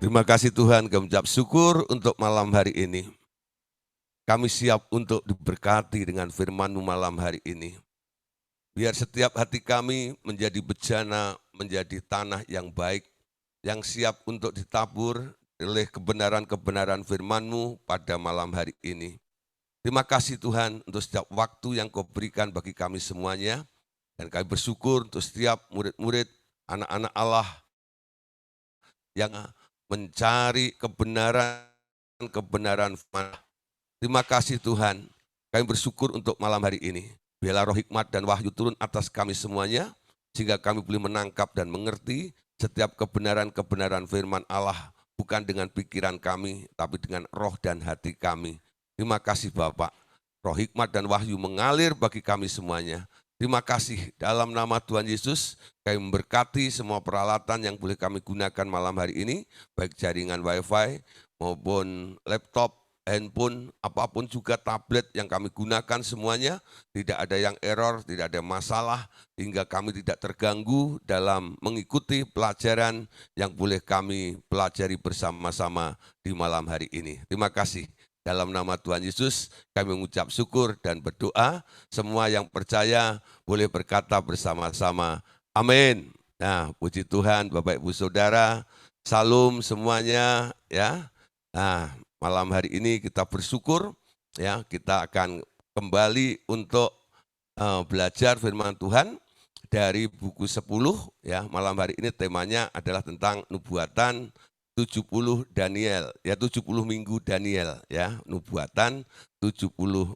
Terima kasih Tuhan, kami ucap syukur untuk malam hari ini. Kami siap untuk diberkati dengan firman-Mu malam hari ini. Biar setiap hati kami menjadi bejana, menjadi tanah yang baik, yang siap untuk ditabur oleh kebenaran-kebenaran firman-Mu pada malam hari ini. Terima kasih Tuhan untuk setiap waktu yang Kau berikan bagi kami semuanya. Dan kami bersyukur untuk setiap murid-murid, anak-anak Allah yang mencari kebenaran firman. Terima kasih Tuhan, kami bersyukur untuk malam hari ini. Biarlah roh hikmat dan wahyu turun atas kami semuanya, sehingga kami boleh menangkap dan mengerti setiap kebenaran-kebenaran firman Allah, bukan dengan pikiran kami, tapi dengan roh dan hati kami. Terima kasih Bapak, roh hikmat dan wahyu mengalir bagi kami semuanya. Terima kasih dalam nama Tuhan Yesus, kami memberkati semua peralatan yang boleh kami gunakan malam hari ini, baik jaringan wifi maupun laptop, handphone, apapun juga tablet yang kami gunakan semuanya, tidak ada yang error, tidak ada masalah, hingga kami tidak terganggu dalam mengikuti pelajaran yang boleh kami pelajari bersama-sama di malam hari ini. Terima kasih. Dalam nama Tuhan Yesus, kami mengucap syukur dan berdoa. Semua yang percaya boleh berkata bersama-sama, amin. Nah, puji Tuhan, Bapak Ibu Saudara, salam semuanya, ya. Nah, malam hari ini kita bersyukur, ya, kita akan kembali untuk belajar firman Tuhan dari buku 10, ya. Malam hari ini temanya adalah tentang nubuatan 70 Daniel, ya, 70 minggu Daniel, ya, nubuatan 70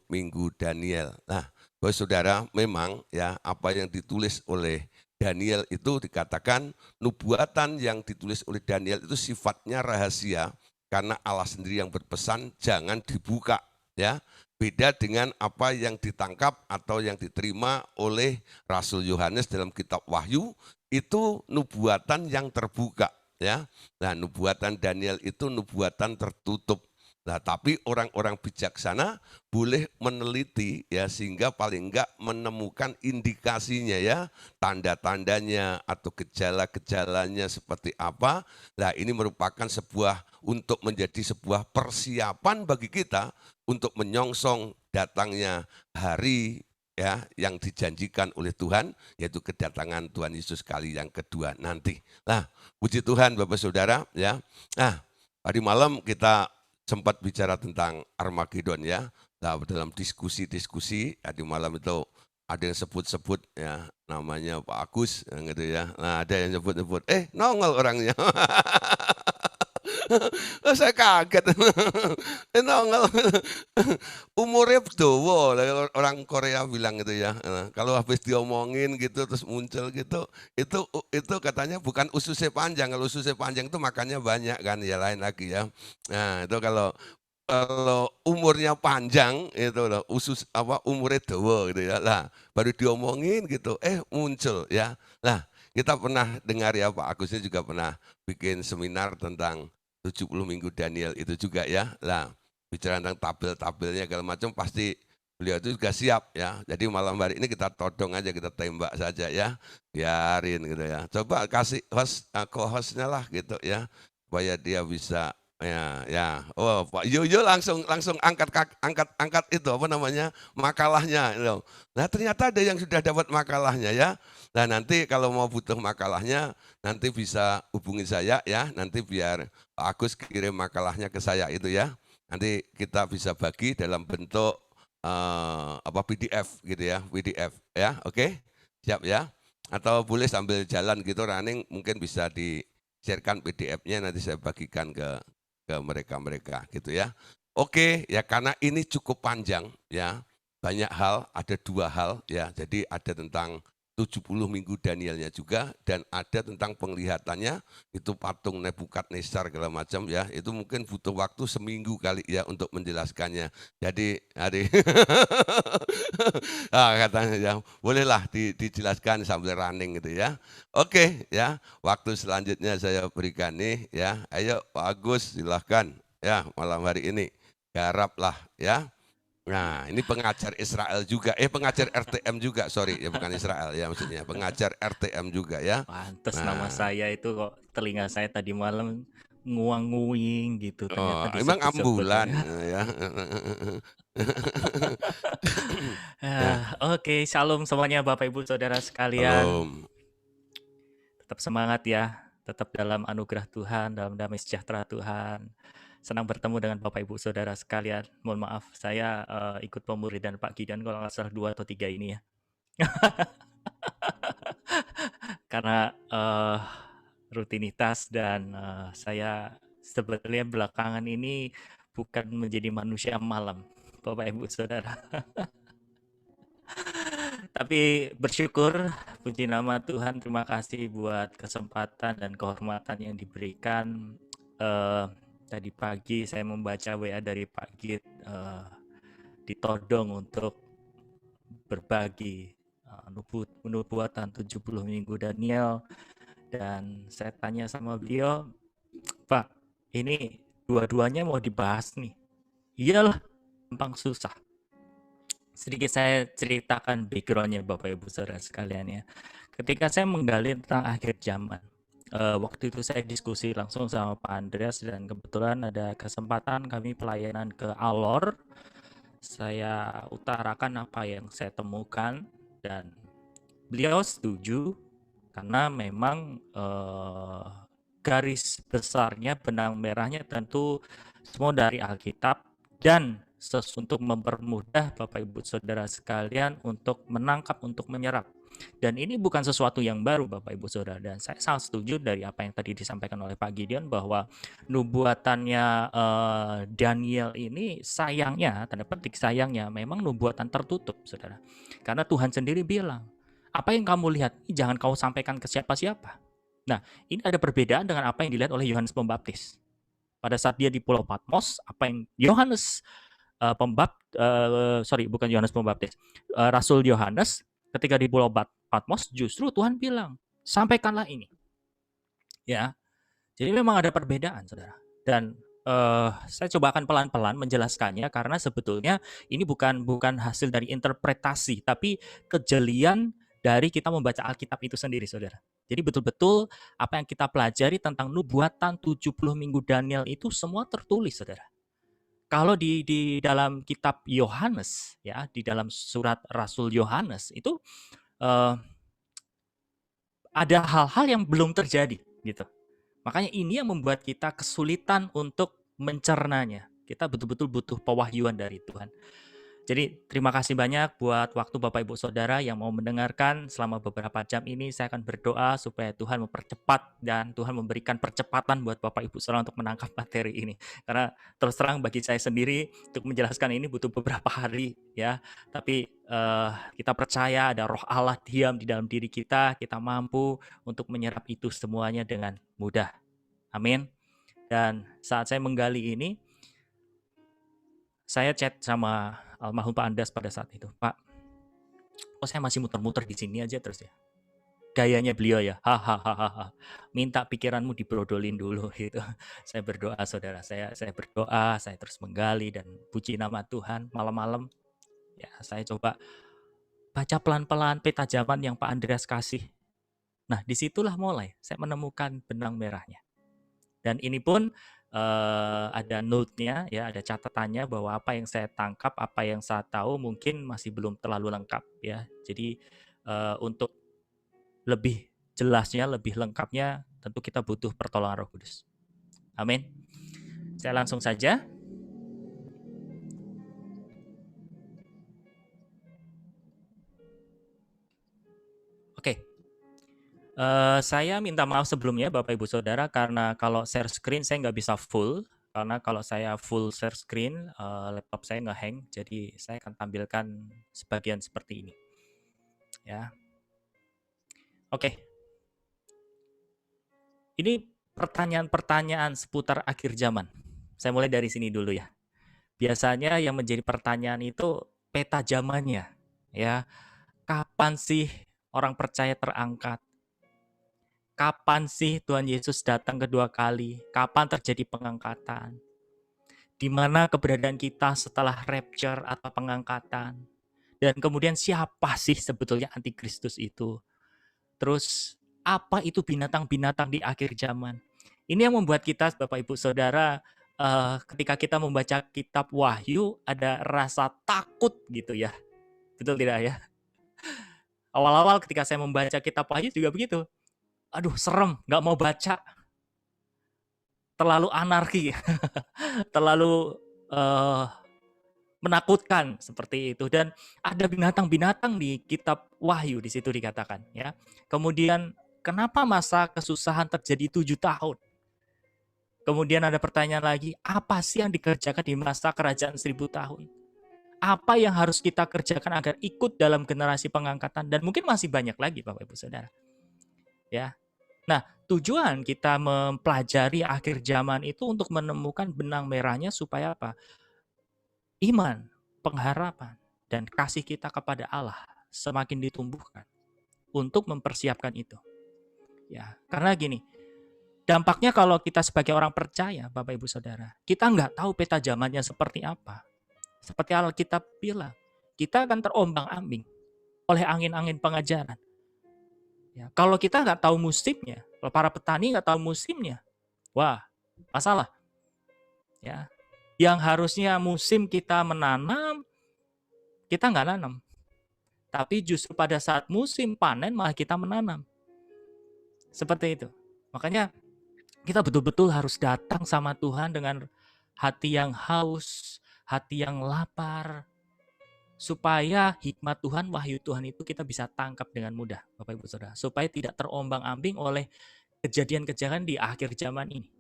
minggu Daniel. Nah, Bapak Saudara, memang ya apa yang ditulis oleh Daniel itu dikatakan nubuatan yang ditulis oleh Daniel itu sifatnya rahasia, karena Allah sendiri yang berpesan jangan dibuka, ya. Beda dengan apa yang ditangkap atau yang diterima oleh Rasul Yohanes dalam kitab Wahyu, itu nubuatan yang terbuka, ya. Nah, nubuatan Daniel itu nubuatan tertutup. Nah, tapi orang-orang bijaksana boleh meneliti, ya, sehingga paling enggak menemukan indikasinya, ya, tanda-tandanya atau gejala-gejalanya seperti apa. Nah, ini merupakan untuk menjadi sebuah persiapan bagi kita untuk menyongsong datangnya hari, ya, yang dijanjikan oleh Tuhan, yaitu kedatangan Tuhan Yesus kali yang kedua nanti. Nah, puji Tuhan Bapak Saudara, ya. Nah, tadi malam kita sempat bicara tentang Armageddon, ya. Nah, dalam diskusi-diskusi tadi malam itu ada yang sebut-sebut, ya, namanya Pak Agus, gitu, ya. Nah, ada yang sebut-sebut, nongol orangnya. Saya kaget. Nongol. Umurnya dawa, orang Korea bilang gitu, ya. Nah, kalau habis diomongin gitu terus muncul gitu, itu katanya bukan ususnya panjang. Kalau ususnya panjang itu makannya banyak kan, ya lain lagi, ya. Nah, itu kalau umurnya panjang itu loh, umurnya dawa gitu, ya. Lah, baru diomongin gitu, muncul, ya. Nah, kita pernah dengar, ya, Pak Agusnya juga pernah bikin seminar tentang 70 minggu Daniel itu juga, ya. Lah, bicara tentang tabel-tabelnya segala macam, pasti beliau itu juga siap, ya. Jadi malam hari ini kita todong aja, kita tembak saja, ya. Biarin gitu, ya. Coba kasih co-hostnya lah gitu, ya. Supaya dia bisa, ya. Oh, Pak Yoyo langsung angkat itu apa namanya? Makalahnya gitu. Nah, ternyata ada yang sudah dapat makalahnya, ya. Nah, nanti kalau mau butuh makalahnya nanti bisa hubungi saya, ya. Nanti biar Pak Agus kirim makalahnya ke saya itu, ya. Nanti kita bisa bagi dalam bentuk PDF gitu, ya, PDF, ya. Oke? Siap, ya. Atau boleh sambil jalan gitu running, mungkin bisa di-sharekan PDF-nya, nanti saya bagikan ke mereka-mereka gitu, ya. Oke, ya, karena ini cukup panjang, ya. Banyak hal, ada 2 hal, ya. Jadi ada tentang 70 minggu Danielnya juga, dan ada tentang penglihatannya, itu patung Nebukadnezar segala macam, ya. Itu mungkin butuh waktu seminggu kali, ya, untuk menjelaskannya. Jadi hari katanya, ya, bolehlah dijelaskan sambil running gitu, ya. Oke, ya. Waktu selanjutnya saya berikan nih, ya. Ayo Pak Agus silahkan, ya, malam hari ini. Garaplah, ya. Nah, ini pengajar Israel juga, pengajar RTM juga, sorry, ya, bukan Israel, ya, maksudnya pengajar RTM juga, ya. Pantes nama Nah, saya itu kok telinga saya tadi malam nguang-nguing gitu, Oh, ternyata emang disebut-sebut ambulan, ya. ya. Ya, Oke, shalom semuanya Bapak Ibu Saudara sekalian. salam. Tetap semangat ya, tetap dalam anugerah Tuhan, dalam damai sejahtera Tuhan. Senang bertemu dengan Bapak Ibu Saudara sekalian. Mohon maaf, saya ikut pemuridan Pak Gideon kalau nggak salah 2 atau 3 ini ya. Karena rutinitas dan saya sebetulnya belakangan ini bukan menjadi manusia malam, Bapak Ibu Saudara. Tapi bersyukur, puji nama Tuhan, terima kasih buat kesempatan dan kehormatan yang diberikan. Tadi pagi saya membaca WA dari Pak Git, ditodong untuk berbagi nubuatan 70 minggu Daniel, dan saya tanya sama beliau, Pak, ini dua-duanya mau dibahas nih. Iyalah, gampang susah. Sedikit saya ceritakan backgroundnya Bapak Ibu Saudara sekalian ya. Ketika saya menggali tentang akhir zaman, waktu itu saya diskusi langsung sama Pak Andreas dan kebetulan ada kesempatan kami pelayanan ke Alor. Saya utarakan apa yang saya temukan dan beliau setuju karena memang garis besarnya, benang merahnya tentu semua dari Alkitab dan untuk mempermudah Bapak Ibu Saudara sekalian untuk menangkap, untuk menyerap. Dan ini bukan sesuatu yang baru Bapak Ibu Saudara, dan saya sangat setuju dari apa yang tadi disampaikan oleh Pak Gideon bahwa nubuatannya Daniel ini sayangnya, tanda petik sayangnya, memang nubuatan tertutup Saudara. Karena Tuhan sendiri bilang, apa yang kamu lihat ini jangan kau sampaikan ke siapa-siapa. Nah, ini ada perbedaan dengan apa yang dilihat oleh Yohanes Pembaptis. Pada saat dia di Pulau Patmos, apa yang Yohanes bukan Yohanes Pembaptis, Rasul Yohanes ketika di Pulau Patmos justru Tuhan bilang, sampaikanlah ini. Ya, jadi memang ada perbedaan, saudara. Dan saya coba akan pelan-pelan menjelaskannya karena sebetulnya ini bukan hasil dari interpretasi, tapi kejelian dari kita membaca Alkitab itu sendiri, saudara. Jadi betul-betul apa yang kita pelajari tentang nubuatan 70 minggu Daniel itu semua tertulis, saudara. Kalau di dalam kitab Yohanes, ya, di dalam surat Rasul Yohanes itu ada hal-hal yang belum terjadi, gitu. Makanya ini yang membuat kita kesulitan untuk mencernanya. Kita betul-betul butuh pewahyuan dari Tuhan. Jadi terima kasih banyak buat waktu Bapak Ibu Saudara yang mau mendengarkan. Selama beberapa jam ini saya akan berdoa supaya Tuhan mempercepat dan Tuhan memberikan percepatan buat Bapak Ibu Saudara untuk menangkap materi ini. Karena terus terang bagi saya sendiri untuk menjelaskan ini butuh beberapa hari ya. Tapi kita percaya ada Roh Allah diam di dalam diri kita mampu untuk menyerap itu semuanya dengan mudah. Amin. Dan saat saya menggali ini, saya chat sama almarhum Pak Andas pada saat itu. Pak, kok saya masih muter-muter di sini aja terus ya? Gayanya beliau ya, hahaha. Minta pikiranmu dibrodolin dulu gitu. Saya berdoa saudara, saya berdoa, saya terus menggali dan puji nama Tuhan. Malam-malam ya saya coba baca pelan-pelan peta zaman yang Pak Andreas kasih. Nah disitulah mulai saya menemukan benang merahnya. Dan ini pun ada note-nya ya, ada catatannya bahwa apa yang saya tangkap, apa yang saya tahu mungkin masih belum terlalu lengkap ya. Jadi untuk lebih jelasnya, lebih lengkapnya tentu kita butuh pertolongan Roh Kudus. Amin. Saya langsung saja. Oke. Saya minta maaf sebelumnya Bapak Ibu Saudara karena kalau share screen saya nggak bisa full. Karena kalau saya full share screen, laptop saya nge-hang. Jadi saya akan tampilkan sebagian seperti ini. Ya. Oke. Ini pertanyaan-pertanyaan seputar akhir zaman. Saya mulai dari sini dulu ya. Biasanya yang menjadi pertanyaan itu peta zamannya. Ya. Kapan sih orang percaya terangkat? Kapan sih Tuhan Yesus datang kedua kali? Kapan terjadi pengangkatan? Di mana keberadaan kita setelah rapture atau pengangkatan? Dan kemudian siapa sih sebetulnya antikristus itu? Terus apa itu binatang-binatang di akhir zaman? Ini yang membuat kita Bapak Ibu Saudara ketika kita membaca kitab Wahyu ada rasa takut gitu ya. Betul tidak ya? Awal-awal ketika saya membaca kitab Wahyu juga begitu. Aduh, serem, nggak mau baca. Terlalu anarki, terlalu menakutkan seperti itu. Dan ada binatang-binatang di kitab Wahyu di situ dikatakan ya. Kemudian kenapa masa kesusahan terjadi 7 tahun? Kemudian ada pertanyaan lagi, apa sih yang dikerjakan di masa kerajaan 1000 tahun? Apa yang harus kita kerjakan agar ikut dalam generasi pengangkatan? Dan mungkin masih banyak lagi Bapak Ibu Saudara. Ya. Nah, tujuan kita mempelajari akhir zaman itu untuk menemukan benang merahnya supaya apa? Iman, pengharapan, dan kasih kita kepada Allah semakin ditumbuhkan untuk mempersiapkan itu. Ya, karena gini, dampaknya kalau kita sebagai orang percaya, Bapak Ibu Saudara, kita nggak tahu peta zamannya seperti apa. Seperti Alkitab bilang, kita akan terombang-ambing oleh angin-angin pengajaran. Ya, kalau kita nggak tahu musimnya, kalau para petani nggak tahu musimnya, wah, masalah. Ya, yang harusnya musim kita menanam, kita nggak nanam. Tapi justru pada saat musim panen malah kita menanam. Seperti itu. Makanya kita betul-betul harus datang sama Tuhan dengan hati yang haus, hati yang lapar, supaya hikmat Tuhan, wahyu Tuhan itu kita bisa tangkap dengan mudah, Bapak Ibu Saudara. Supaya tidak terombang-ambing oleh kejadian-kejadian di akhir zaman ini.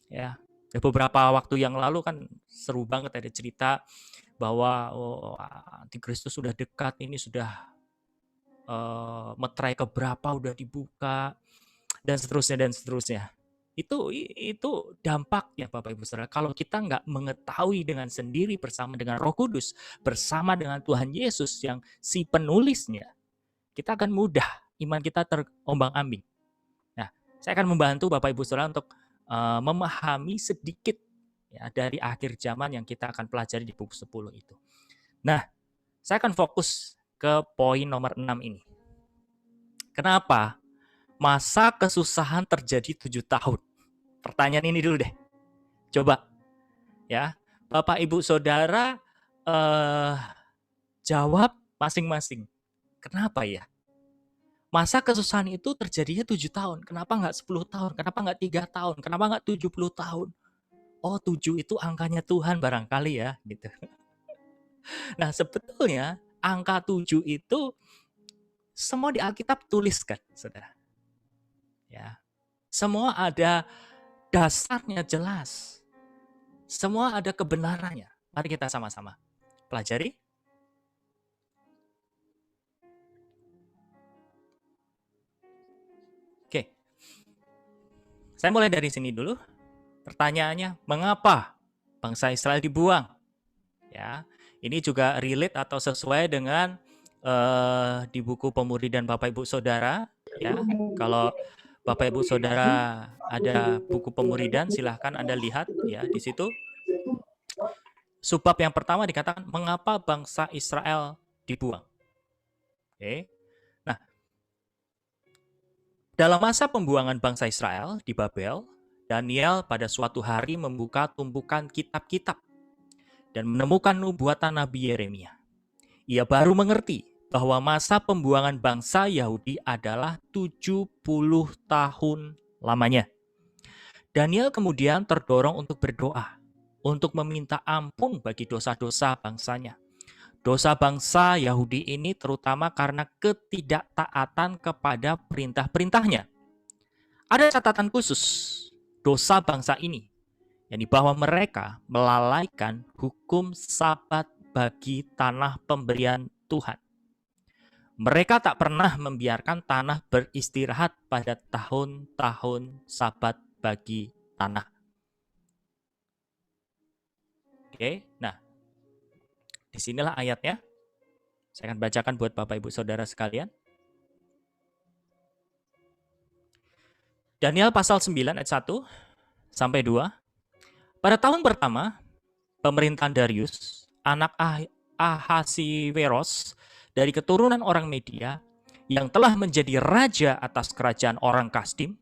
Ya, beberapa waktu yang lalu kan seru banget ada cerita bahwa Antikristus sudah dekat, ini sudah meterai keberapa udah dibuka dan seterusnya. Itu dampaknya Bapak Ibu Saudara. Kalau kita nggak mengetahui dengan sendiri bersama dengan Roh Kudus, bersama dengan Tuhan Yesus yang si penulisnya, kita akan mudah iman kita terombang-ambing. Nah, saya akan membantu Bapak Ibu Saudara untuk memahami sedikit ya dari akhir zaman yang kita akan pelajari di buku 10 itu. Nah, saya akan fokus ke poin nomor 6 ini. Kenapa masa kesusahan terjadi 7 tahun? Pertanyaan ini dulu deh. Coba ya, Bapak Ibu Saudara jawab masing-masing. Kenapa ya? Masa kesusahan itu terjadinya 7 tahun. Kenapa nggak 10 tahun? Kenapa nggak 3 tahun? Kenapa nggak 70 tahun? Oh, 7 itu angkanya Tuhan barangkali ya, gitu. Nah, sebetulnya angka 7 itu semua di Alkitab tuliskan, Saudara. Ya. Semua ada dasarnya jelas. Semua ada kebenarannya. Mari kita sama-sama pelajari. Oke. Saya mulai dari sini dulu. Pertanyaannya, mengapa bangsa Israel dibuang? Ya, ini juga relate atau sesuai dengan di buku Pemuridan Bapak Ibu Saudara. Ya, kalau Bapak Ibu Saudara ada buku Pemuridan, silahkan Anda lihat ya di situ. Subbab yang pertama dikatakan mengapa bangsa Israel dibuang. Oke. Nah, dalam masa pembuangan bangsa Israel di Babel, Daniel pada suatu hari membuka tumpukan kitab-kitab dan menemukan nubuatan Nabi Yeremia. Ia baru mengerti bahwa masa pembuangan bangsa Yahudi adalah 70 tahun lamanya. Daniel kemudian terdorong untuk berdoa, untuk meminta ampun bagi dosa-dosa bangsanya. Dosa bangsa Yahudi ini terutama karena ketidaktaatan kepada perintah-perintahnya. Ada catatan khusus, dosa bangsa ini, yakni bahwa mereka melalaikan hukum Sabat bagi tanah pemberian Tuhan. Mereka tak pernah membiarkan tanah beristirahat pada tahun-tahun Sabat bagi tanah. Oke, nah disinilah ayatnya. Saya akan bacakan buat Bapak Ibu Saudara sekalian. Daniel pasal 9 ayat 1 sampai 2. Pada tahun pertama pemerintahan Darius, anak Ahasiweros dari keturunan orang Media yang telah menjadi raja atas kerajaan orang Kasdim,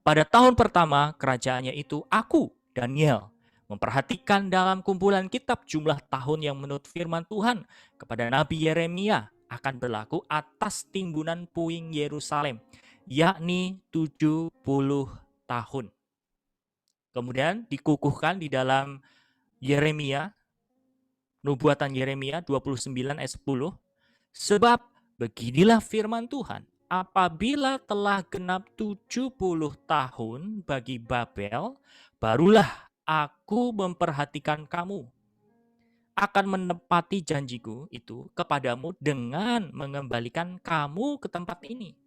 Pada tahun pertama kerajaannya itu, aku, Daniel, memperhatikan dalam kumpulan kitab jumlah tahun yang menurut firman Tuhan kepada Nabi Yeremia akan berlaku atas timbunan puing Yerusalem, yakni 70 tahun. Kemudian dikukuhkan di dalam Yeremia, nubuatan Yeremia 29 ayat 10, sebab beginilah firman Tuhan, apabila telah genap 70 tahun bagi Babel, barulah aku memperhatikan kamu, akan menepati janjiku itu kepadamu dengan mengembalikan kamu ke tempat ini.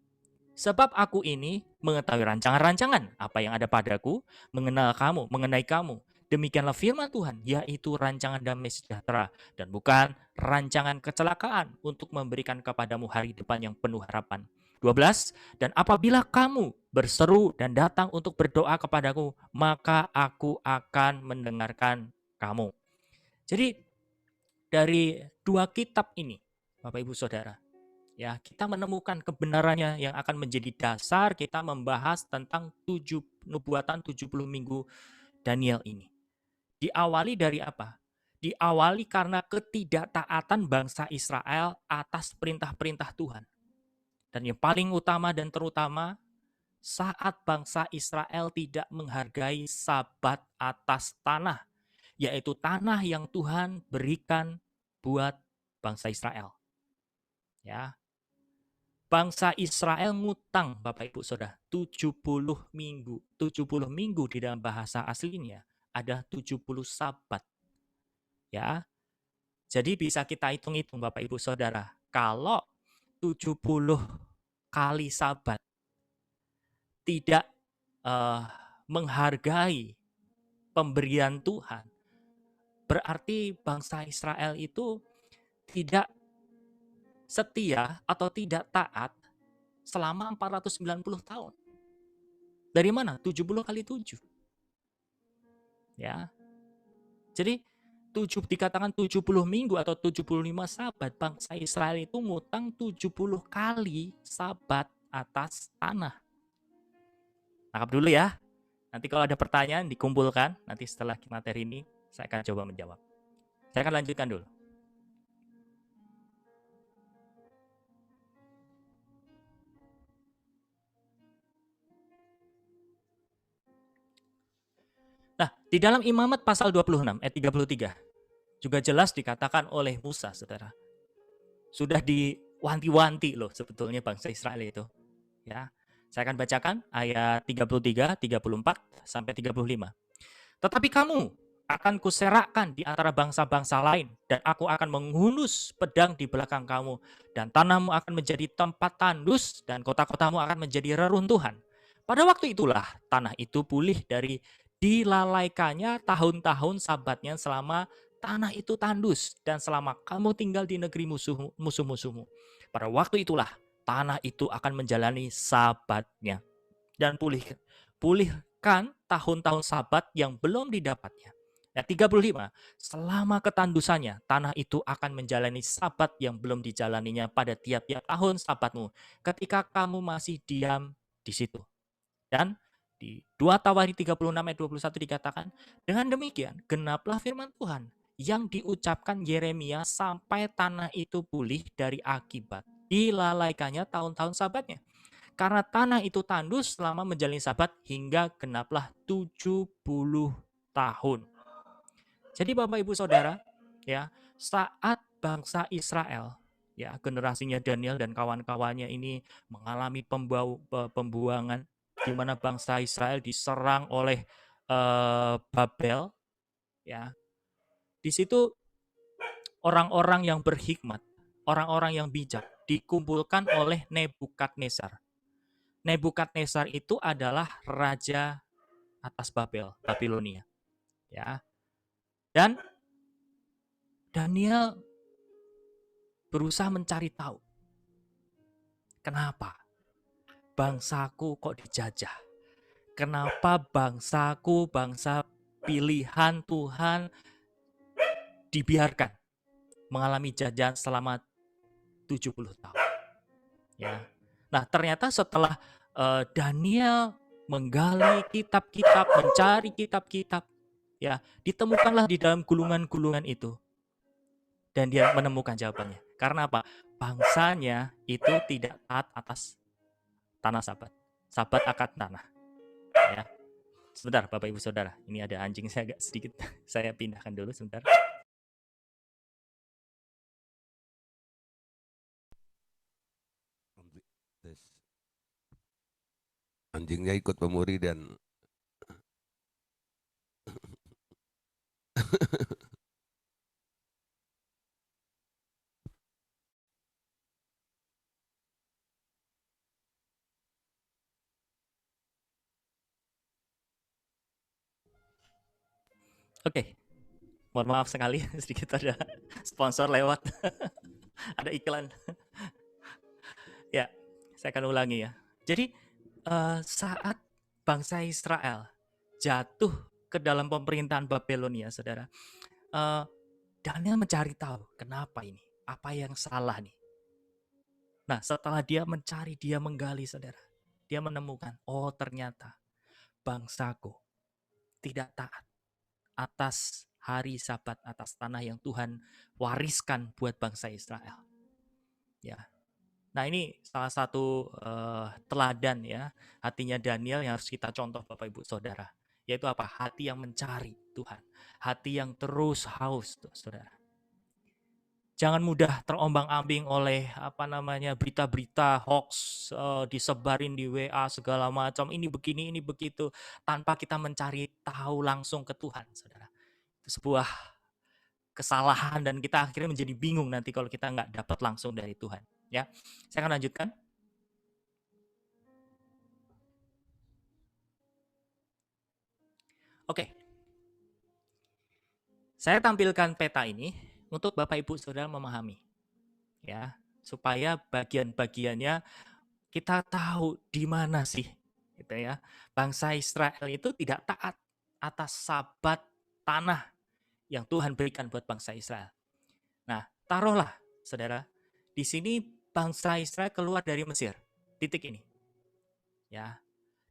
Sebab aku ini mengetahui rancangan-rancangan apa yang ada padaku, mengenai kamu. Demikianlah firman Tuhan, yaitu rancangan damai sejahtera dan bukan rancangan kecelakaan untuk memberikan kepadamu hari depan yang penuh harapan. 12. Dan apabila kamu berseru dan datang untuk berdoa kepadaku, maka aku akan mendengarkan kamu. Jadi dari dua kitab ini, Bapak Ibu Saudara, ya, kita menemukan kebenarannya yang akan menjadi dasar kita membahas tentang nubuatan 70 minggu Daniel ini. Diawali dari apa? Diawali karena ketidaktaatan bangsa Israel atas perintah-perintah Tuhan. Dan yang paling utama dan terutama, saat bangsa Israel tidak menghargai Sabat atas tanah, yaitu tanah yang Tuhan berikan buat bangsa Israel. Ya, bangsa Israel ngutang, Bapak Ibu Saudara, 70 minggu. 70 minggu di dalam bahasa aslinya ada 70 sabat. Ya. Jadi bisa kita hitung-hitung Bapak Ibu Saudara, kalau 70 kali sabat tidak menghargai pemberian Tuhan, berarti bangsa Israel itu tidak setia atau tidak taat selama 490 tahun. Dari mana? 70 kali 7. Ya. Jadi dikatakan 70 minggu atau 75 sabat, bangsa Israel itu ngutang 70 kali sabat atas tanah. Tangkap dulu ya. Nanti kalau ada pertanyaan dikumpulkan, nanti setelah materi ini saya akan coba menjawab. Saya akan lanjutkan dulu. Nah, di dalam Imamat pasal 26 ayat 33 juga jelas dikatakan oleh Musa, Saudara. Sudah diwanti-wanti loh sebetulnya bangsa Israel itu. Ya. Saya akan bacakan ayat 33, 34 sampai 35. Tetapi kamu akan kuserakkan di antara bangsa-bangsa lain, dan aku akan menghunus pedang di belakang kamu, dan tanahmu akan menjadi tempat tandus, dan kota-kotamu akan menjadi reruntuhan. Pada waktu itulah tanah itu pulih dari dilalaikannya tahun-tahun sabatnya selama tanah itu tandus, dan selama kamu tinggal di negeri musuh-musuhmu. Pada waktu itulah tanah itu akan menjalani sabatnya dan pulihkan tahun-tahun sabat yang belum didapatnya. Nah, 35, selama ketandusannya, tanah itu akan menjalani sabat yang belum dijalaninya pada tiap-tiap tahun sabatmu, ketika kamu masih diam di situ. Dan di 2 Tawari 36 ayat 21 dikatakan, dengan demikian genaplah firman Tuhan yang diucapkan Yeremia sampai tanah itu pulih dari akibat dilalaikannya tahun-tahun sabatnya. Karena tanah itu tandus selama menjalani sabat hingga genaplah 70 tahun. Jadi Bapak Ibu Saudara, ya, saat bangsa Israel, ya, generasinya Daniel dan kawan-kawannya ini mengalami pembuangan di mana bangsa Israel diserang oleh Babel, ya. Di situ orang-orang yang berhikmat, orang-orang yang bijak dikumpulkan oleh Nebukadnezar. Nebukadnezar itu adalah raja atas Babel, Babilonia. Ya. Dan Daniel berusaha mencari tahu kenapa bangsaku kok dijajah. Kenapa bangsaku, bangsa pilihan Tuhan dibiarkan mengalami jajahan selama 70 tahun. Ya. Nah, ternyata setelah Daniel menggali kitab-kitab, mencari kitab-kitab, ya, ditemukanlah di dalam gulungan-gulungan itu. Dan dia menemukan jawabannya. Karena apa? Bangsanya itu tidak taat atas tanah Sabat. Sabat akan tanah. Ya. Sebentar Bapak Ibu Saudara, ini ada anjing saya agak sedikit saya pindahkan dulu sebentar. Anjingnya ikut pemuri dan Oke, mohon maaf sekali sedikit ada sponsor lewat. Ada iklan. Ya, saya akan ulangi ya. Jadi saat bangsa Israel jatuh ke dalam pemerintahan Babilonia, saudara, Daniel mencari tahu kenapa ini, apa yang salah nih. Nah, setelah dia mencari, dia menggali, saudara, dia menemukan, oh ternyata bangsaku tidak taat atas hari Sabat, atas tanah yang Tuhan wariskan buat bangsa Israel. Ya, nah ini salah satu teladan ya, hatinya Daniel yang harus kita contoh Bapak Ibu Saudara. Yaitu apa? Hati yang mencari Tuhan. Hati yang terus haus, Saudara. Jangan mudah terombang-ambing oleh berita-berita hoax disebarin di WA segala macam, ini begini, ini begitu, tanpa kita mencari tahu langsung ke Tuhan, Saudara. Itu sebuah kesalahan dan kita akhirnya menjadi bingung nanti kalau kita nggak dapat langsung dari Tuhan. Ya, saya akan lanjutkan. Oke. Saya tampilkan peta ini untuk Bapak Ibu Saudara memahami. Ya, supaya bagian-bagiannya kita tahu di mana sih gitu ya. Bangsa Israel itu tidak taat atas Sabat tanah yang Tuhan berikan buat bangsa Israel. Nah, taruhlah Saudara, di sini bangsa Israel keluar dari Mesir. Titik ini. Ya.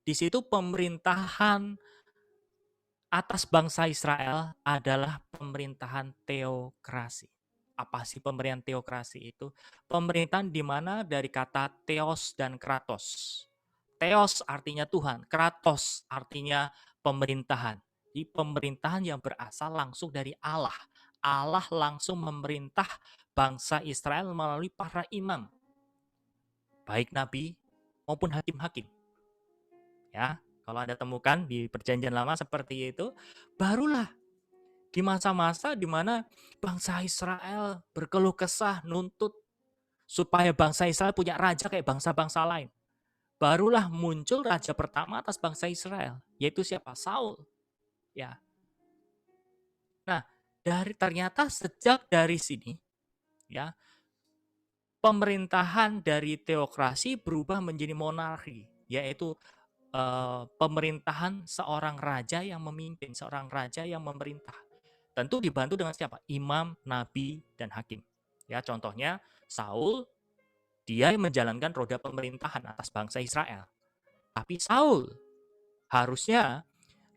Di situ pemerintahan atas bangsa Israel adalah pemerintahan teokrasi. Apa sih pemerintahan teokrasi itu? Pemerintahan di mana dari kata theos dan kratos. Theos artinya Tuhan, kratos artinya pemerintahan. Jadi pemerintahan yang berasal langsung dari Allah. Allah langsung memerintah bangsa Israel melalui para imam. Baik nabi maupun hakim-hakim. Ya, kalau Anda temukan di Perjanjian Lama seperti itu, barulah di masa-masa di mana bangsa Israel berkeluh kesah, nuntut supaya bangsa Israel punya raja kayak bangsa-bangsa lain. Barulah muncul raja pertama atas bangsa Israel, yaitu siapa? Saul. Ya. Nah, ternyata sejak dari sini, ya, pemerintahan dari teokrasi berubah menjadi monarki, yaitu pemerintahan seorang raja yang memimpin, seorang raja yang memerintah. Tentu dibantu dengan siapa? Imam, nabi, dan hakim. Ya, contohnya Saul, dia menjalankan roda pemerintahan atas bangsa Israel. Tapi Saul harusnya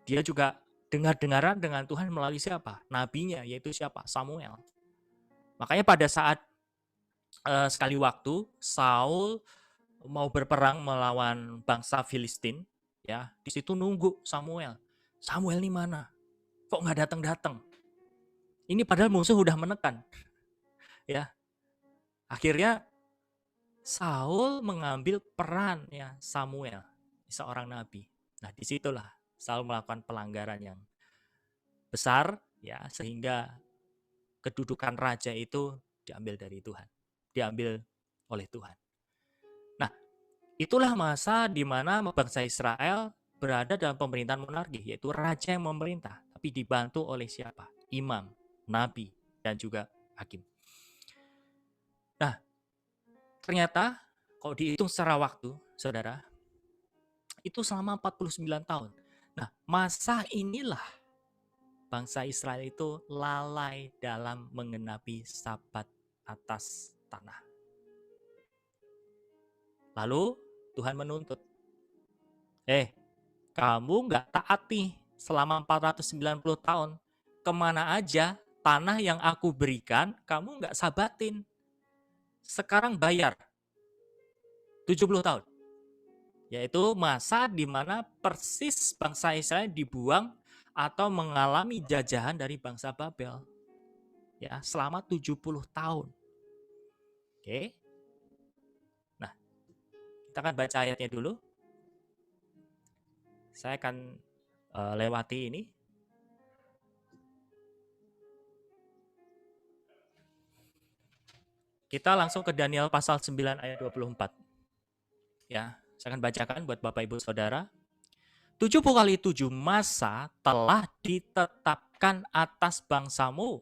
dia juga dengar-dengaran dengan Tuhan melalui siapa? Nabinya, yaitu siapa? Samuel. Makanya pada saat sekali waktu Saul mau berperang melawan bangsa Filistin, ya, di situ nunggu Samuel. Samuel ini mana? Kok nggak datang-datang? Ini padahal musuh udah menekan. Ya. Akhirnya Saul mengambil peran ya Samuel, seorang nabi. Nah, disitulah Saul melakukan pelanggaran yang besar ya sehingga kedudukan raja itu diambil dari Tuhan, diambil oleh Tuhan. Nah, itulah masa di mana bangsa Israel berada dalam pemerintahan monarki, yaitu raja yang memerintah, tapi dibantu oleh siapa? Imam, nabi, dan juga hakim. Nah, ternyata kalau dihitung secara waktu, saudara, itu selama 49 tahun. Nah, masa inilah bangsa Israel itu lalai dalam mengenapi Sabat atas tanah. Lalu Tuhan menuntut, Kamu nggak taat nih selama 490 tahun. Kemana aja tanah yang aku berikan, kamu nggak sabatin. Sekarang bayar 70 tahun. Yaitu masa di mana persis bangsa Israel dibuang atau mengalami jajahan dari bangsa Babel. Ya, selama 70 tahun. Oke. Nah, kita akan baca ayatnya dulu. Saya akan lewati ini. Kita langsung ke Daniel pasal 9 ayat 24. Ya, saya akan bacakan buat Bapak Ibu Saudara. 70 kali 7 masa telah ditetapkan atas bangsamu